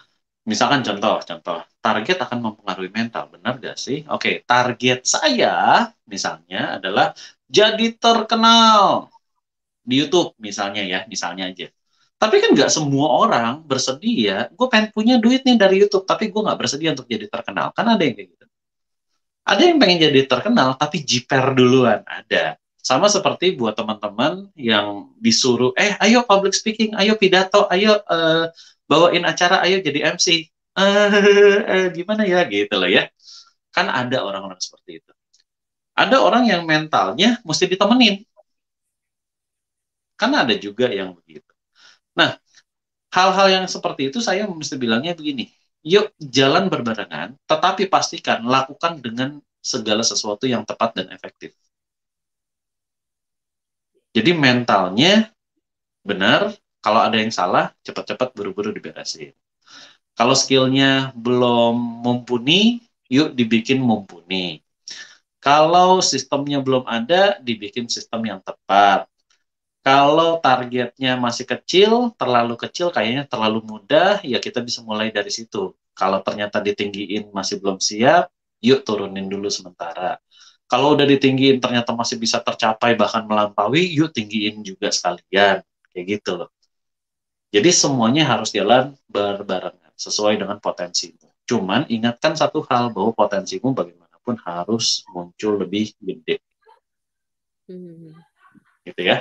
Misalkan contoh, target akan mempengaruhi mental, benar gak sih? Oke, target saya misalnya adalah jadi terkenal di YouTube misalnya ya, misalnya aja. Tapi kan nggak semua orang bersedia, gue pengen punya duit nih dari YouTube, tapi gue nggak bersedia untuk jadi terkenal. Kan ada yang kayak gitu. Ada yang pengen jadi terkenal, tapi jiper duluan, ada. Sama seperti buat teman-teman yang disuruh, ayo public speaking, ayo pidato, ayo bawain acara, ayo jadi MC. Gimana ya, gitu loh ya. Kan ada orang-orang seperti itu. Ada orang yang mentalnya mesti ditemenin. Kan ada juga yang begitu. Nah, hal-hal yang seperti itu saya mesti bilangnya begini. Yuk, jalan berbarengan, tetapi pastikan lakukan dengan segala sesuatu yang tepat dan efektif. Jadi mentalnya benar, kalau ada yang salah, cepat-cepat buru-buru diberesin. Kalau skillnya belum mumpuni, yuk dibikin mumpuni. Kalau sistemnya belum ada, dibikin sistem yang tepat. Kalau targetnya masih kecil, terlalu kecil, kayaknya terlalu mudah, ya kita bisa mulai dari situ. Kalau ternyata ditinggiin masih belum siap, yuk turunin dulu sementara. Kalau udah ditinggiin ternyata masih bisa tercapai, bahkan melampaui, yuk tinggiin juga sekalian. Kayak gitu loh. Jadi semuanya harus jalan berbarengan, sesuai dengan potensimu. Cuman ingatkan satu hal, bahwa potensimu bagaimanapun harus muncul lebih gede. Gitu ya.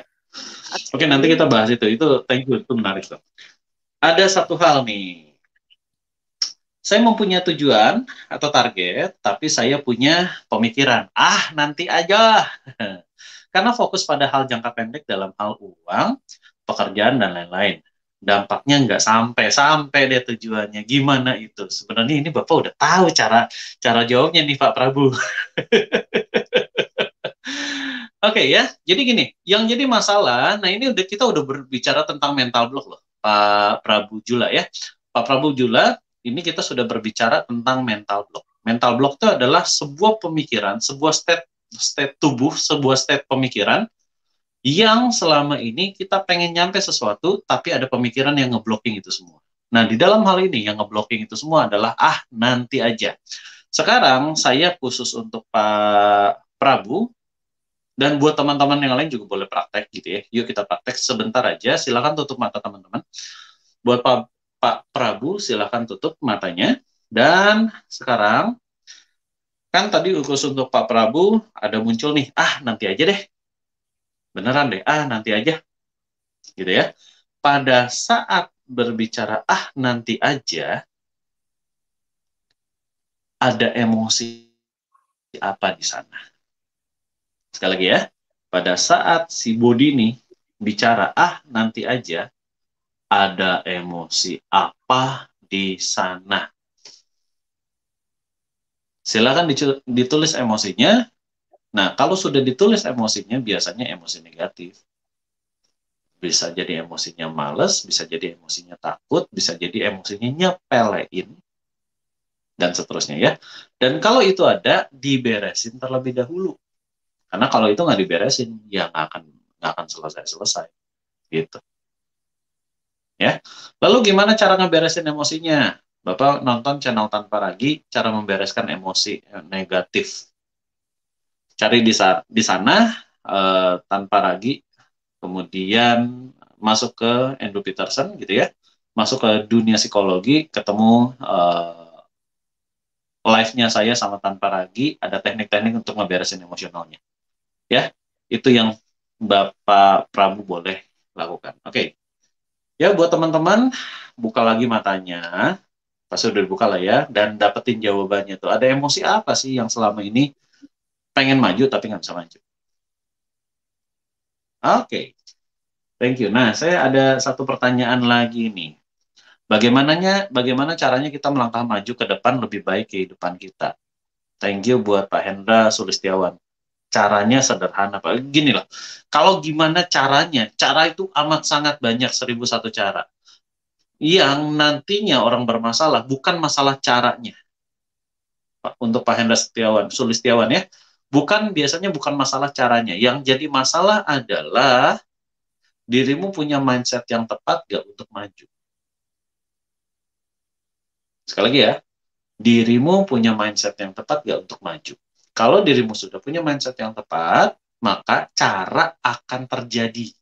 Oke, nanti kita bahas itu. Itu thank you, itu menarik tuh. Ada satu hal nih. Saya mempunyai tujuan atau target, tapi saya punya pemikiran. Nanti aja. Karena fokus pada hal jangka pendek dalam hal uang, pekerjaan, dan lain-lain. Dampaknya nggak sampai deh tujuannya. Gimana itu? Sebenarnya ini Bapak udah tahu cara jawabnya nih Pak Prabu. Oke ya, jadi gini, yang jadi masalah, nah ini kita udah berbicara tentang mental block loh, Pak Prabu Jula ya. Pak Prabu Jula, ini kita sudah berbicara tentang mental block. Mental block itu adalah sebuah pemikiran, sebuah state tubuh, sebuah state pemikiran yang selama ini kita pengen nyampe sesuatu, tapi ada pemikiran yang ngeblocking itu semua. Nah, di dalam hal ini yang ngeblocking itu semua adalah nanti aja. Sekarang saya khusus untuk Pak Prabu, dan buat teman-teman yang lain juga boleh praktek gitu ya. Yuk kita praktek sebentar aja. Silakan tutup mata teman-teman. Buat Pak Prabu, silakan tutup matanya. Dan sekarang, kan tadi khusus untuk Pak Prabu, ada muncul nih, nanti aja deh. Beneran deh, nanti aja. Gitu ya. Pada saat berbicara, nanti aja, ada emosi apa di sana? Sekali lagi ya, pada saat si body ini bicara, nanti aja, ada emosi apa di sana? Silakan ditulis emosinya. Nah, kalau sudah ditulis emosinya, biasanya emosi negatif. Bisa jadi emosinya males, bisa jadi emosinya takut, bisa jadi emosinya nyepelein, dan seterusnya ya. Dan kalau itu ada, diberesin terlebih dahulu. Karena kalau itu nggak diberesin, ya nggak akan selesai-selesai. Gitu. Ya. Lalu gimana cara ngeberesin emosinya? Bapak nonton channel Tanpa Ragi, cara membereskan emosi negatif. Cari di sana Tanpa Ragi, kemudian masuk ke Andrew Peterson gitu ya, masuk ke dunia psikologi, ketemu live-nya saya sama Tanpa Ragi, ada teknik-teknik untuk ngeberesin emosionalnya. Ya, itu yang Bapak Prabu boleh lakukan. Oke. Ya, buat teman-teman, buka lagi matanya. Pasti udah dibuka lah ya, dan dapetin jawabannya tuh. Ada emosi apa sih yang selama ini pengen maju tapi nggak bisa maju? Oke, thank you. Nah, saya ada satu pertanyaan lagi nih. Bagaimana caranya kita melangkah maju ke depan lebih baik kehidupan kita? Thank you buat Pak Hendra Sulistiawan. Caranya sederhana, Pak. Gini lah, kalau gimana caranya? Cara itu amat sangat banyak, 1001 cara. Yang nantinya orang bermasalah bukan masalah caranya. Pak, untuk Pak Hendra Sulistiawan ya, biasanya bukan masalah caranya. Yang jadi masalah adalah dirimu punya mindset yang tepat gak untuk maju. Sekali lagi ya, dirimu punya mindset yang tepat gak untuk maju. Kalau dirimu sudah punya mindset yang tepat, maka cara akan terjadi.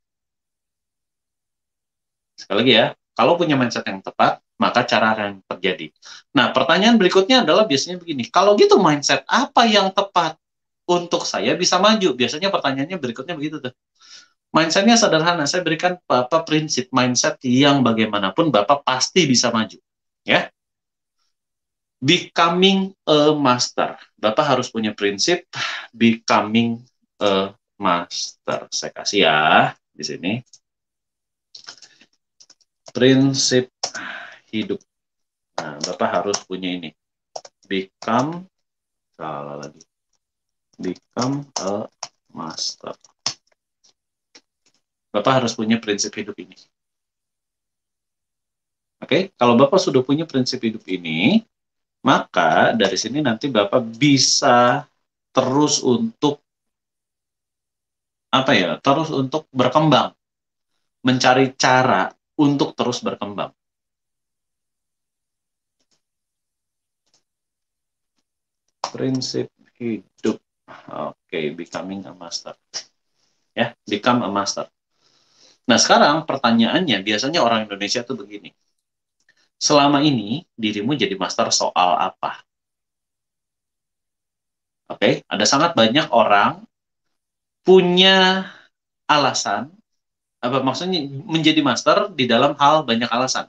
Sekali lagi ya, kalau punya mindset yang tepat, maka cara akan terjadi. Nah, pertanyaan berikutnya adalah biasanya begini, kalau gitu mindset apa yang tepat untuk saya bisa maju? Biasanya pertanyaannya berikutnya begitu tuh. Mindsetnya sederhana, saya berikan Bapak prinsip mindset yang bagaimanapun Bapak pasti bisa maju. Ya, becoming a master. Bapak harus punya prinsip becoming a master. Saya kasih ya di sini. Prinsip hidup. Nah, Bapak harus punya ini. Become a master. Bapak harus punya prinsip hidup ini. Oke, kalau Bapak sudah punya prinsip hidup ini, maka dari sini nanti Bapak bisa terus untuk terus untuk berkembang, mencari cara untuk terus berkembang. Prinsip hidup. Oke, becoming a master. Ya, become a master. Nah, sekarang pertanyaannya biasanya orang Indonesia tuh begini. Selama ini dirimu jadi master soal apa? Oke, ada sangat banyak orang punya alasan, maksudnya menjadi master di dalam hal banyak alasan.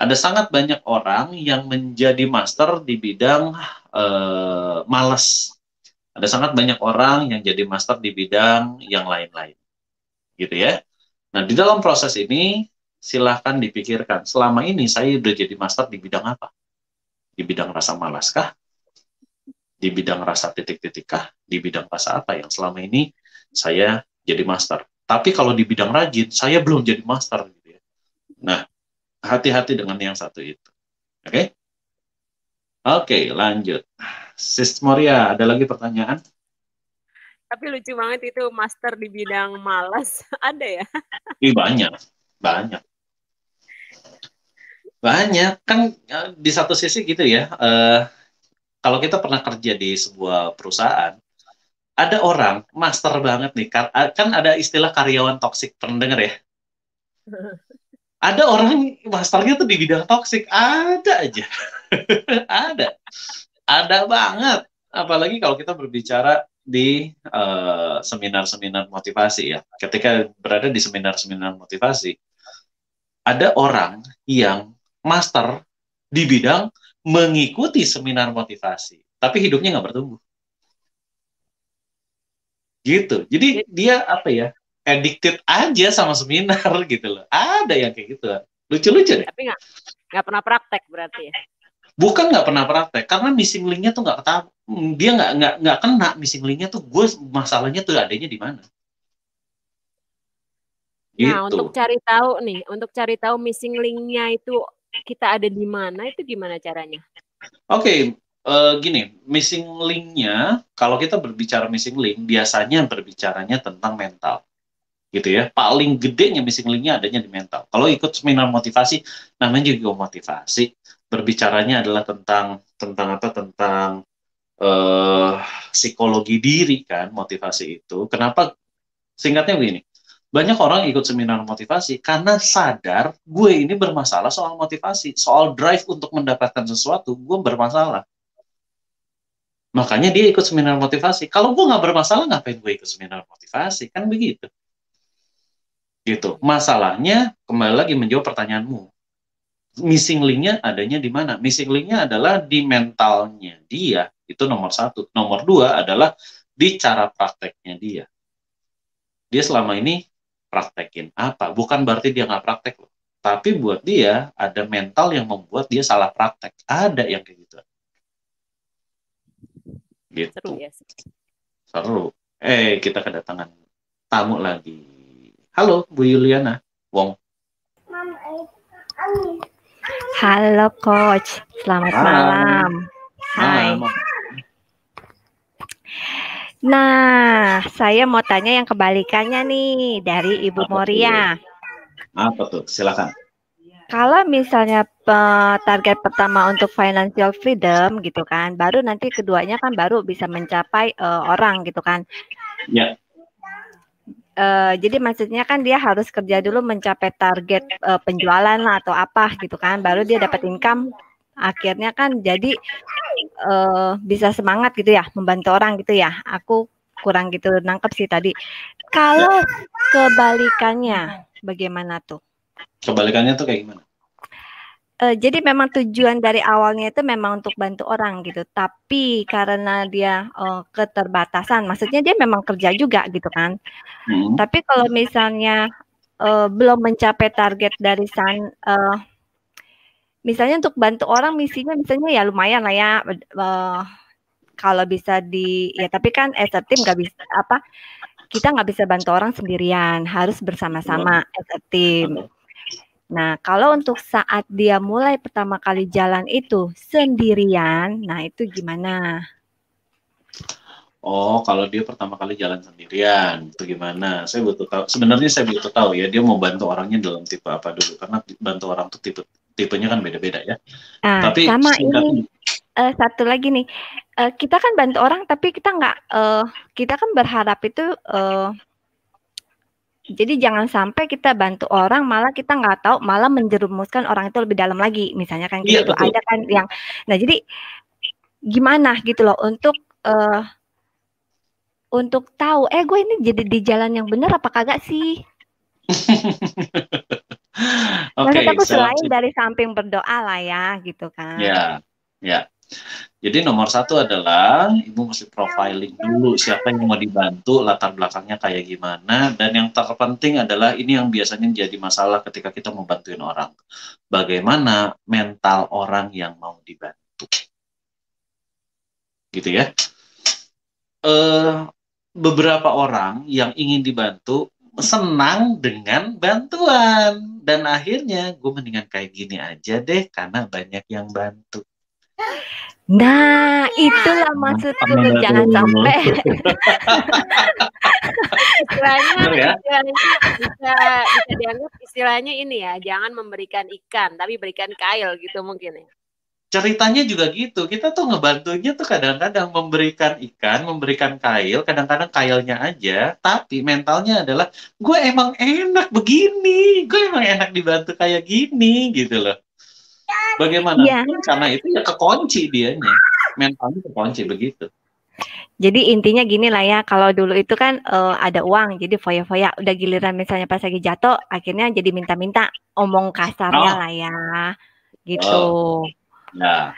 Ada sangat banyak orang yang menjadi master di bidang malas. Ada sangat banyak orang yang jadi master di bidang yang lain-lain. Gitu ya. Nah, di dalam proses ini, silahkan dipikirkan, selama ini saya udah jadi master di bidang apa? Di bidang rasa malas kah? Di bidang rasa titik-titik kah? Di bidang rasa apa yang selama ini saya jadi master. Tapi kalau di bidang rajin, saya belum jadi master. Gitu ya. Nah, hati-hati dengan yang satu itu. Oke? Oke, lanjut. Sis Moria, ada lagi pertanyaan? Tapi lucu banget itu master di bidang malas. Ada ya? Banyak. Banyak. Kan di satu sisi gitu ya, kalau kita pernah kerja di sebuah perusahaan, ada orang master banget nih, kan ada istilah karyawan toksik, pernah dengar ya? Ada orang masternya tuh di bidang toksik, ada aja. Ada banget. Apalagi kalau kita berbicara di seminar-seminar motivasi ya. Ketika berada di seminar-seminar motivasi, ada orang yang master di bidang mengikuti seminar motivasi, tapi hidupnya nggak bertumbuh. Gitu. Jadi dia apa ya? Addicted aja sama seminar gitu loh. Ada yang kayak gitu. Lucu-lucu deh. Tapi nggak pernah praktek berarti ya? Bukan nggak pernah praktek, karena missing link-nya tuh nggak ketahuan. Dia nggak kena missing link-nya tuh. Gue masalahnya tuh adanya di mana? Nah, Gitu. untuk cari tahu missing link-nya itu kita ada di mana, itu gimana caranya? Oke, gini, missing link-nya, kalau kita berbicara missing link, biasanya berbicaranya tentang mental. Gitu ya. Paling gedenya missing link-nya adanya di mental. Kalau ikut seminar motivasi, namanya juga motivasi. Berbicaranya adalah tentang apa? Tentang psikologi diri kan, motivasi itu. Kenapa? Singkatnya begini. Banyak orang ikut seminar motivasi karena sadar gue ini bermasalah soal motivasi, soal drive untuk mendapatkan sesuatu, gue bermasalah. Makanya dia ikut seminar motivasi. Kalau gue nggak bermasalah, ngapain gue ikut seminar motivasi? Kan begitu. Gitu. Masalahnya, kembali lagi menjawab pertanyaanmu. Missing link-nya adanya di mana? Missing link-nya adalah di mentalnya dia. Itu nomor satu. Nomor dua adalah di cara prakteknya dia. Dia selama ini praktekin apa? Bukan berarti dia nggak praktek loh. Tapi buat dia ada mental yang membuat dia salah praktek. Ada yang kayak gitu. Gitu. Seru ya. Seru. Kita kedatangan tamu lagi. Halo, Bu Yuliana Wong. Halo Coach, selamat malam. Hai. Nah, saya mau tanya yang kebalikannya nih dari Ibu Moria. Apa tuh? Silakan. Kalau misalnya target pertama untuk financial freedom gitu kan, baru nanti keduanya kan baru bisa mencapai orang gitu kan. Ya. Jadi maksudnya kan dia harus kerja dulu mencapai target penjualan lah atau apa gitu kan, baru dia dapat income. Akhirnya kan jadi bisa semangat gitu ya, membantu orang gitu ya. Aku kurang gitu nangkep sih tadi. Kalau kebalikannya, bagaimana tuh? Kebalikannya tuh kayak gimana? Jadi memang tujuan dari awalnya itu memang untuk bantu orang gitu. Tapi karena dia keterbatasan, maksudnya dia memang kerja juga gitu kan. Tapi kalau misalnya belum mencapai target dari misalnya untuk bantu orang misinya misalnya ya lumayan lah ya, kalau bisa ya tapi kan as a team nggak bisa kita nggak bisa bantu orang sendirian, harus bersama-sama as a team. Nah kalau untuk saat dia mulai pertama kali jalan itu sendirian, nah itu gimana? Oh, kalau dia pertama kali jalan sendirian, itu gimana? Saya butuh tahu. Sebenarnya saya butuh tahu ya, dia mau bantu orangnya dalam tipe apa dulu? Karena bantu orang tuh tipenya kan beda-beda ya. Tapi sama ini satu lagi nih, kita kan bantu orang, tapi kita nggak, kita kan berharap itu, jadi jangan sampai kita bantu orang, malah kita nggak tahu, malah menjerumuskan orang itu lebih dalam lagi, misalnya kan gitu. Ada kan yang, nah jadi gimana gitu loh untuk tahu, gue ini jadi di jalan yang benar apa kagak sih? Maksud aku selain dari samping berdoa lah ya, gitu kan. Ya. Jadi nomor satu adalah Ibu mesti profiling dulu siapa yang mau dibantu, latar belakangnya kayak gimana, dan yang terpenting adalah ini yang biasanya jadi masalah ketika kita mau bantuin orang. Bagaimana mental orang yang mau dibantu. Gitu ya. beberapa orang yang ingin dibantu senang dengan bantuan. Dan akhirnya gue mendingan kayak gini aja deh karena banyak yang bantu. Nah, itulah maksudku, jangan sampai. Istilahnya, Bener ya? bisa dianggap istilahnya ini ya, jangan memberikan ikan, tapi berikan kail gitu mungkin ya. Ceritanya juga gitu, kita tuh ngebantunya tuh kadang-kadang memberikan ikan, memberikan kail, kadang-kadang kailnya aja, tapi mentalnya adalah gue emang enak begini, gue emang enak dibantu kayak gini gitu loh. Bagaimana? Iya. Karena itu ya kekunci dianya, mentalnya kekunci begitu. Jadi intinya gini lah ya, kalau dulu itu kan ada uang, jadi foya-foya. Udah giliran misalnya pas lagi jatuh, akhirnya jadi minta-minta, omong kasarnya lah ya, gitu. Nah,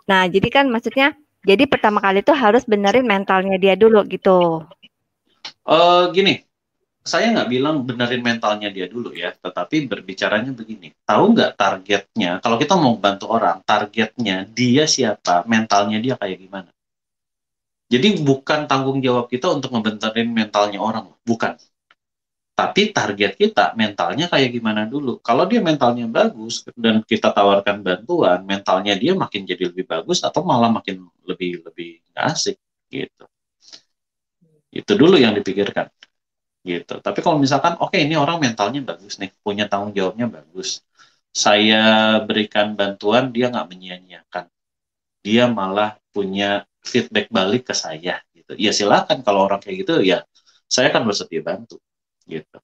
jadi kan maksudnya, jadi pertama kali tuh harus benerin mentalnya dia dulu gitu. Gini, saya nggak bilang benerin mentalnya dia dulu ya, tetapi berbicaranya begini. Tahu nggak targetnya? Kalau kita mau bantu orang, targetnya dia siapa, mentalnya dia kayak gimana? Jadi bukan tanggung jawab kita untuk ngebenterin mentalnya orang, bukan. Tapi target kita mentalnya kayak gimana dulu. Kalau dia mentalnya bagus dan kita tawarkan bantuan, mentalnya dia makin jadi lebih bagus atau malah makin lebih nggak asik gitu. Itu dulu yang dipikirkan gitu. Tapi kalau misalkan oke, ini orang mentalnya bagus nih, punya tanggung jawabnya bagus. Saya berikan bantuan, dia nggak menyia-nyiakan. Dia malah punya feedback balik ke saya gitu. Ya silakan, kalau orang kayak gitu ya saya akan bersedia bantu gitu.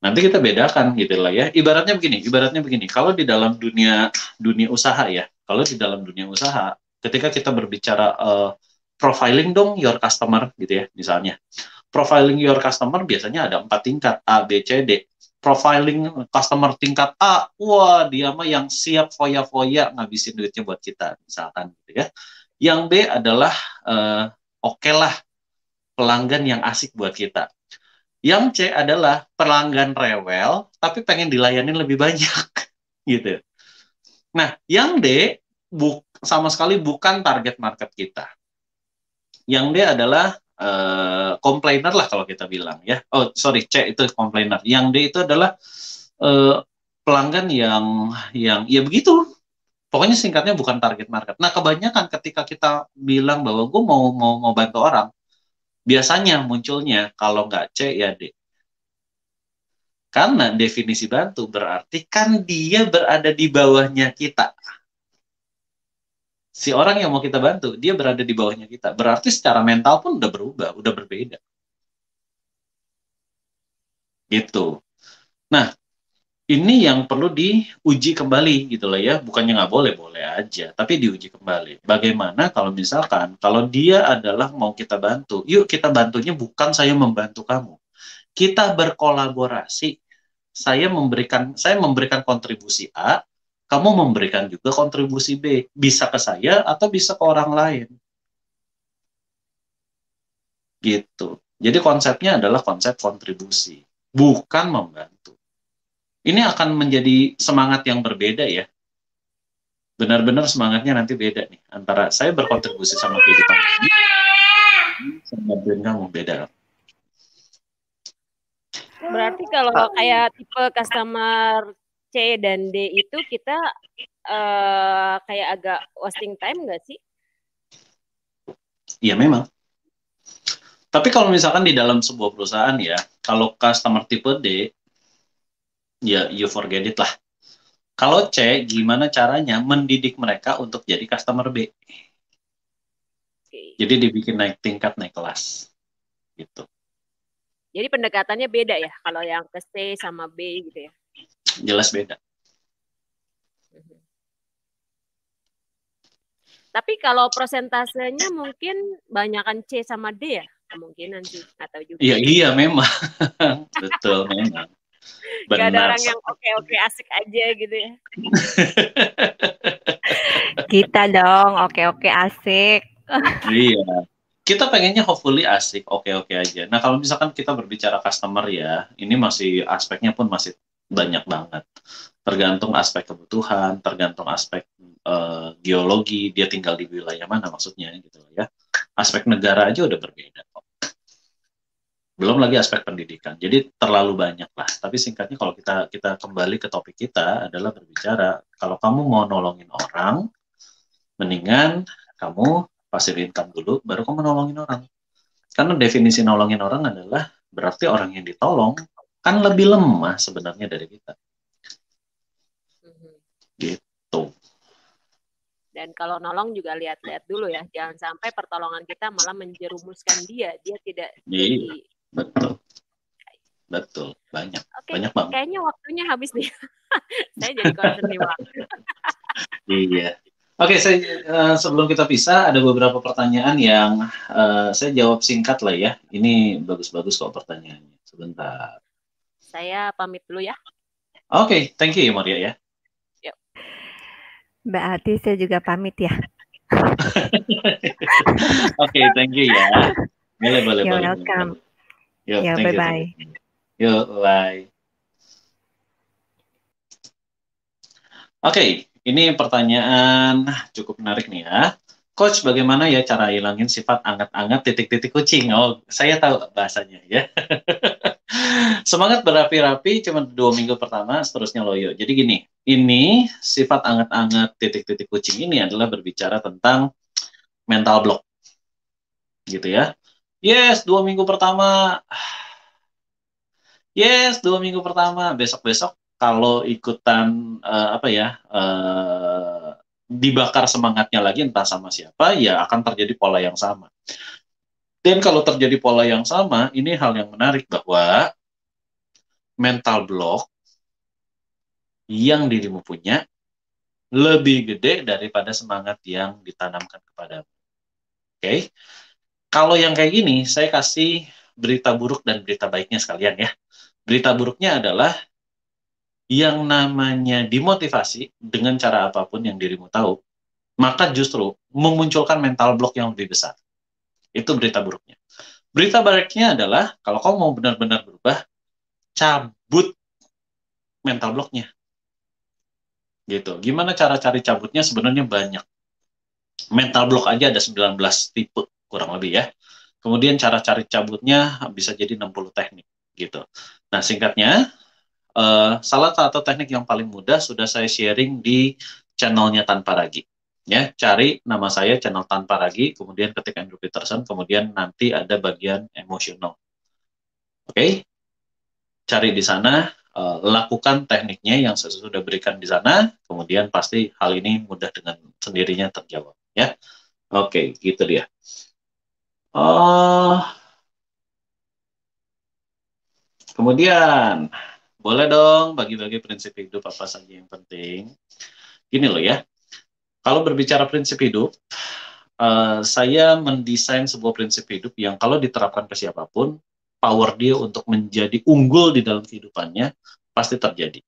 Nanti kita bedakan gitu lah ya. Ibaratnya begini. Kalau di dalam dunia usaha ya, kalau di dalam dunia usaha, ketika kita berbicara profiling dong your customer gitu ya, misalnya. Profiling your customer biasanya ada 4 tingkat, A, B, C, D. Profiling customer tingkat A, wah dia mah yang siap foya-foya ngabisin duitnya buat kita, misalkan gitu ya. Yang B adalah oke lah, pelanggan yang asik buat kita. Yang C adalah pelanggan rewel, tapi pengen dilayani lebih banyak, gitu. Nah, yang D sama sekali bukan target market kita. Yang D adalah complainer lah kalau kita bilang ya. Oh, sorry, C itu complainer. Yang D itu adalah pelanggan yang ya begitu. Pokoknya singkatnya bukan target market. Nah, kebanyakan ketika kita bilang bahwa gue mau bantu orang, biasanya munculnya kalau nggak C ya D. Karena definisi bantu berarti kan dia berada di bawahnya kita. Si orang yang mau kita bantu, dia berada di bawahnya kita. Berarti secara mental pun udah berubah, udah berbeda. Gitu. Nah, ini yang perlu diuji kembali gitu lah ya. Bukannya nggak boleh, boleh aja. Tapi diuji kembali. Bagaimana kalau misalkan, kalau dia adalah mau kita bantu, yuk kita bantunya bukan saya membantu kamu. Kita berkolaborasi. Saya memberikan kontribusi A, kamu memberikan juga kontribusi B. Bisa ke saya atau bisa ke orang lain. Gitu. Jadi konsepnya adalah konsep kontribusi, bukan membantu. Ini akan menjadi semangat yang berbeda ya. Benar-benar semangatnya nanti beda nih. Antara saya berkontribusi sama kehidupan kamu, sama kamu beda. Berarti kalau kayak tipe customer C dan D itu kita kayak agak wasting time nggak sih? Iya memang. Tapi kalau misalkan di dalam sebuah perusahaan ya, kalau customer tipe D, ya you forget it lah. Kalau C, gimana caranya mendidik mereka untuk jadi customer B? Okay. Jadi dibikin naik tingkat, naik kelas. Gitu. Jadi pendekatannya beda ya, kalau yang ke C sama B gitu ya? Jelas beda. Tapi kalau prosentasenya mungkin banyakan C sama D ya? Kemungkinan sih, atau juga. Iya memang. Betul, memang. Gak ada orang yang oke asik aja gitu ya. Kita dong, oke asik. Iya. Kita pengennya hopefully asik, oke aja. Nah, kalau misalkan kita berbicara customer ya, ini masih aspeknya pun masih banyak banget. Tergantung aspek kebutuhan, tergantung aspek geologi, dia tinggal di wilayah mana maksudnya gitu ya. Aspek negara aja udah berbeda kok. Belum lagi aspek pendidikan. Jadi terlalu banyak lah. Tapi singkatnya kalau kita kembali ke topik kita adalah berbicara, kalau kamu mau nolongin orang, mendingan kamu passive income dulu, baru kamu nolongin orang. Karena definisi nolongin orang adalah berarti orang yang ditolong kan lebih lemah sebenarnya dari kita. Gitu. Dan kalau nolong juga lihat-lihat dulu ya, jangan sampai pertolongan kita malah menjerumuskan dia tidak jadi. Betul, banyak. Oke, banyak banget. Kayaknya waktunya habis nih. Saya jadi concern nih waktu. Iya. Oke, sebelum kita pisah ada beberapa pertanyaan yang saya jawab singkat lah ya. Ini bagus-bagus kok pertanyaannya. Sebentar. Saya pamit dulu ya. Oke, thank you ya Maria ya. Yuk. Mbak Ati, saya juga pamit ya. Oke, thank you ya. Boleh. You're welcome. Yuk, Ya, thank bye-bye. you. Yuk, bye. Oke, ini pertanyaan cukup menarik nih ya. Coach, bagaimana ya cara hilangin sifat anget-anget titik-titik kucing? Oh, saya tahu bahasanya ya. Semangat berapi-rapi cuma 2 minggu pertama, seterusnya loyo. Jadi gini, ini sifat anget-anget titik-titik kucing ini adalah berbicara tentang mental block. Gitu ya. Yes, 2 minggu pertama. Yes, 2 minggu pertama. Besok-besok kalau ikutan dibakar semangatnya lagi entah sama siapa, ya akan terjadi pola yang sama. Dan kalau terjadi pola yang sama, ini hal yang menarik bahwa mental block yang dirimu punya lebih gede daripada semangat yang ditanamkan kepadamu. Oke? Kalau yang kayak gini, saya kasih berita buruk dan berita baiknya sekalian ya. Berita buruknya adalah yang namanya dimotivasi dengan cara apapun yang dirimu tahu, maka justru memunculkan mental block yang lebih besar. Itu berita buruknya. Berita baiknya adalah, kalau kamu mau benar-benar berubah, cabut mental blocknya. Gitu. Gimana cara cari cabutnya? Sebenarnya banyak. Mental block aja ada 19 tipe, kurang lebih ya. Kemudian cara cari cabutnya bisa jadi 60 teknik. Gitu. Nah, singkatnya, salah satu teknik yang paling mudah sudah saya sharing di channelnya Tanpa Ragi. Ya, cari nama saya channel Tanpa Ragi, kemudian ketik Andrew Peterson, kemudian nanti ada bagian emosional. Oke, cari di sana, lakukan tekniknya yang saya sudah berikan di sana, kemudian pasti hal ini mudah dengan sendirinya terjawab. Ya, oke, gitu dia. Kemudian boleh dong bagi-bagi prinsip hidup apa saja yang penting. Gini loh ya, kalau berbicara prinsip hidup, saya mendesain sebuah prinsip hidup yang kalau diterapkan ke siapapun, power dia untuk menjadi unggul di dalam kehidupannya pasti terjadi.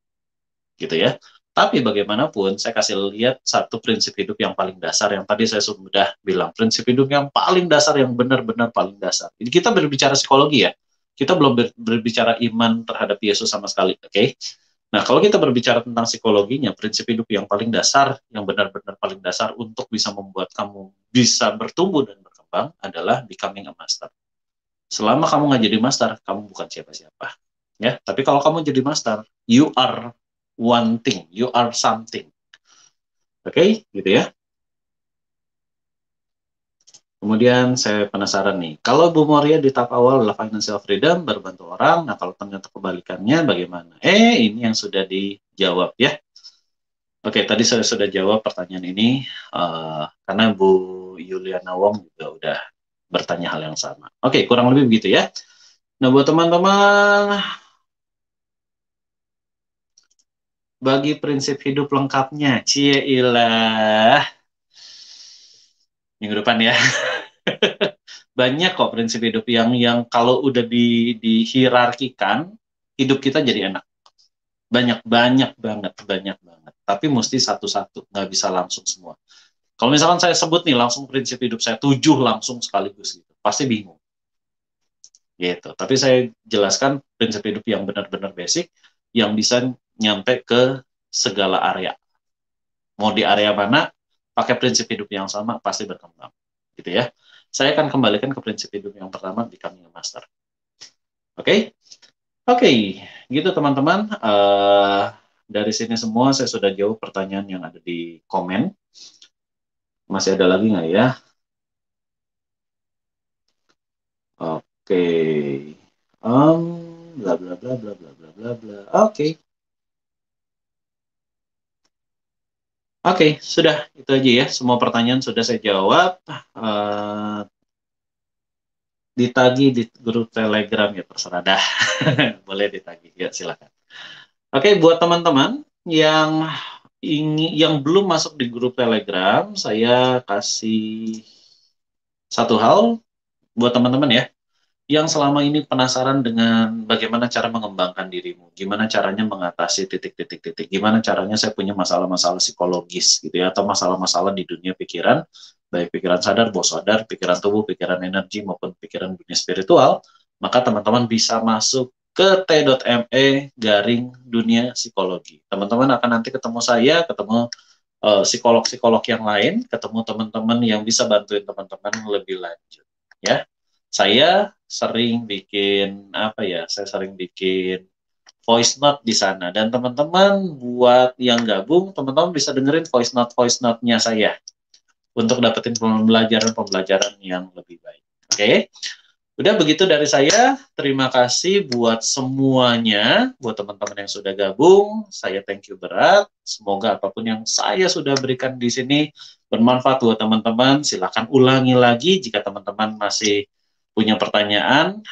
Gitu ya. Tapi bagaimanapun, saya kasih lihat satu prinsip hidup yang paling dasar, yang tadi saya sudah bilang, prinsip hidup yang paling dasar, yang benar-benar paling dasar. Jadi kita berbicara psikologi ya, kita belum berbicara iman terhadap Yesus sama sekali, oke? Nah, kalau kita berbicara tentang psikologinya, prinsip hidup yang paling dasar, yang benar-benar paling dasar untuk bisa membuat kamu bisa bertumbuh dan berkembang adalah becoming a master. Selama kamu nggak jadi master, kamu bukan siapa-siapa. Ya, tapi kalau kamu jadi master, you are one thing, you are something. Oke, gitu ya. Kemudian saya penasaran nih, kalau Bu Moria di tahap awal adalah financial freedom, berbantu orang, nah kalau ternyata kebalikannya bagaimana? Ini yang sudah dijawab ya. Oke, tadi saya sudah jawab pertanyaan ini, karena Bu Yuliana Wong juga udah bertanya hal yang sama. Oke, kurang lebih begitu ya. Nah, buat teman-teman, bagi prinsip hidup lengkapnya, cielah, minggu depan ya. Banyak kok prinsip hidup yang kalau udah dihierarkikan, hidup kita jadi enak. Banyak banget. Tapi mesti satu-satu, nggak bisa langsung semua. Kalau misalkan saya sebut nih langsung prinsip hidup saya 7 langsung sekaligus gitu, pasti bingung. Gitu. Tapi saya jelaskan prinsip hidup yang benar-benar basic, yang bisa nyampe ke segala area. Mau di area mana, pakai prinsip hidup yang sama pasti berkembang. Gitu ya. Saya akan kembalikan ke prinsip hidup yang pertama, becoming a master. Oke? Oke, gitu teman-teman. Dari sini semua saya sudah jawab pertanyaan yang ada di komen. Masih ada lagi nggak ya? Oke. Bla bla bla bla bla bla bla bla. Oke. Oke, sudah itu aja ya. Semua pertanyaan sudah saya jawab. Ditagi di grup Telegram ya, terserah dah. Boleh ditagi ya, silakan. Oke, buat teman-teman yang belum masuk di grup Telegram, saya kasih satu hal buat teman-teman ya, yang selama ini penasaran dengan bagaimana cara mengembangkan dirimu, gimana caranya mengatasi titik-titik-titik, gimana caranya saya punya masalah-masalah psikologis gitu ya, atau masalah-masalah di dunia pikiran, baik pikiran sadar, bawah sadar, pikiran tubuh, pikiran energi, maupun pikiran dunia spiritual, maka teman-teman bisa masuk ke t.me garing dunia psikologi. Teman-teman akan nanti ketemu saya, ketemu psikolog-psikolog yang lain, ketemu teman-teman yang bisa bantuin teman-teman lebih lanjut ya. Saya sering bikin saya sering bikin voice note di sana, dan teman-teman buat yang gabung, teman-teman bisa dengerin voice note-nya saya untuk dapetin pembelajaran yang lebih baik. Oke? Udah begitu dari saya. Terima kasih buat semuanya, buat teman-teman yang sudah gabung. Saya thank you berat. Semoga apapun yang saya sudah berikan di sini bermanfaat buat teman-teman. Silakan ulangi lagi jika teman-teman masih punya pertanyaan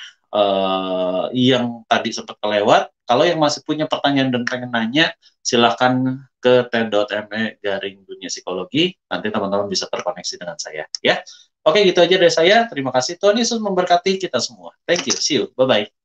yang tadi sempat kelewat. Kalau yang masih punya pertanyaan dan pengen nanya, silakan ke t.me garing dunia psikologi. Nanti teman-teman bisa terkoneksi dengan saya ya. Oke, gitu aja dari saya. Terima kasih. Tuhan Yesus memberkati kita semua. Thank you. See you. Bye-bye.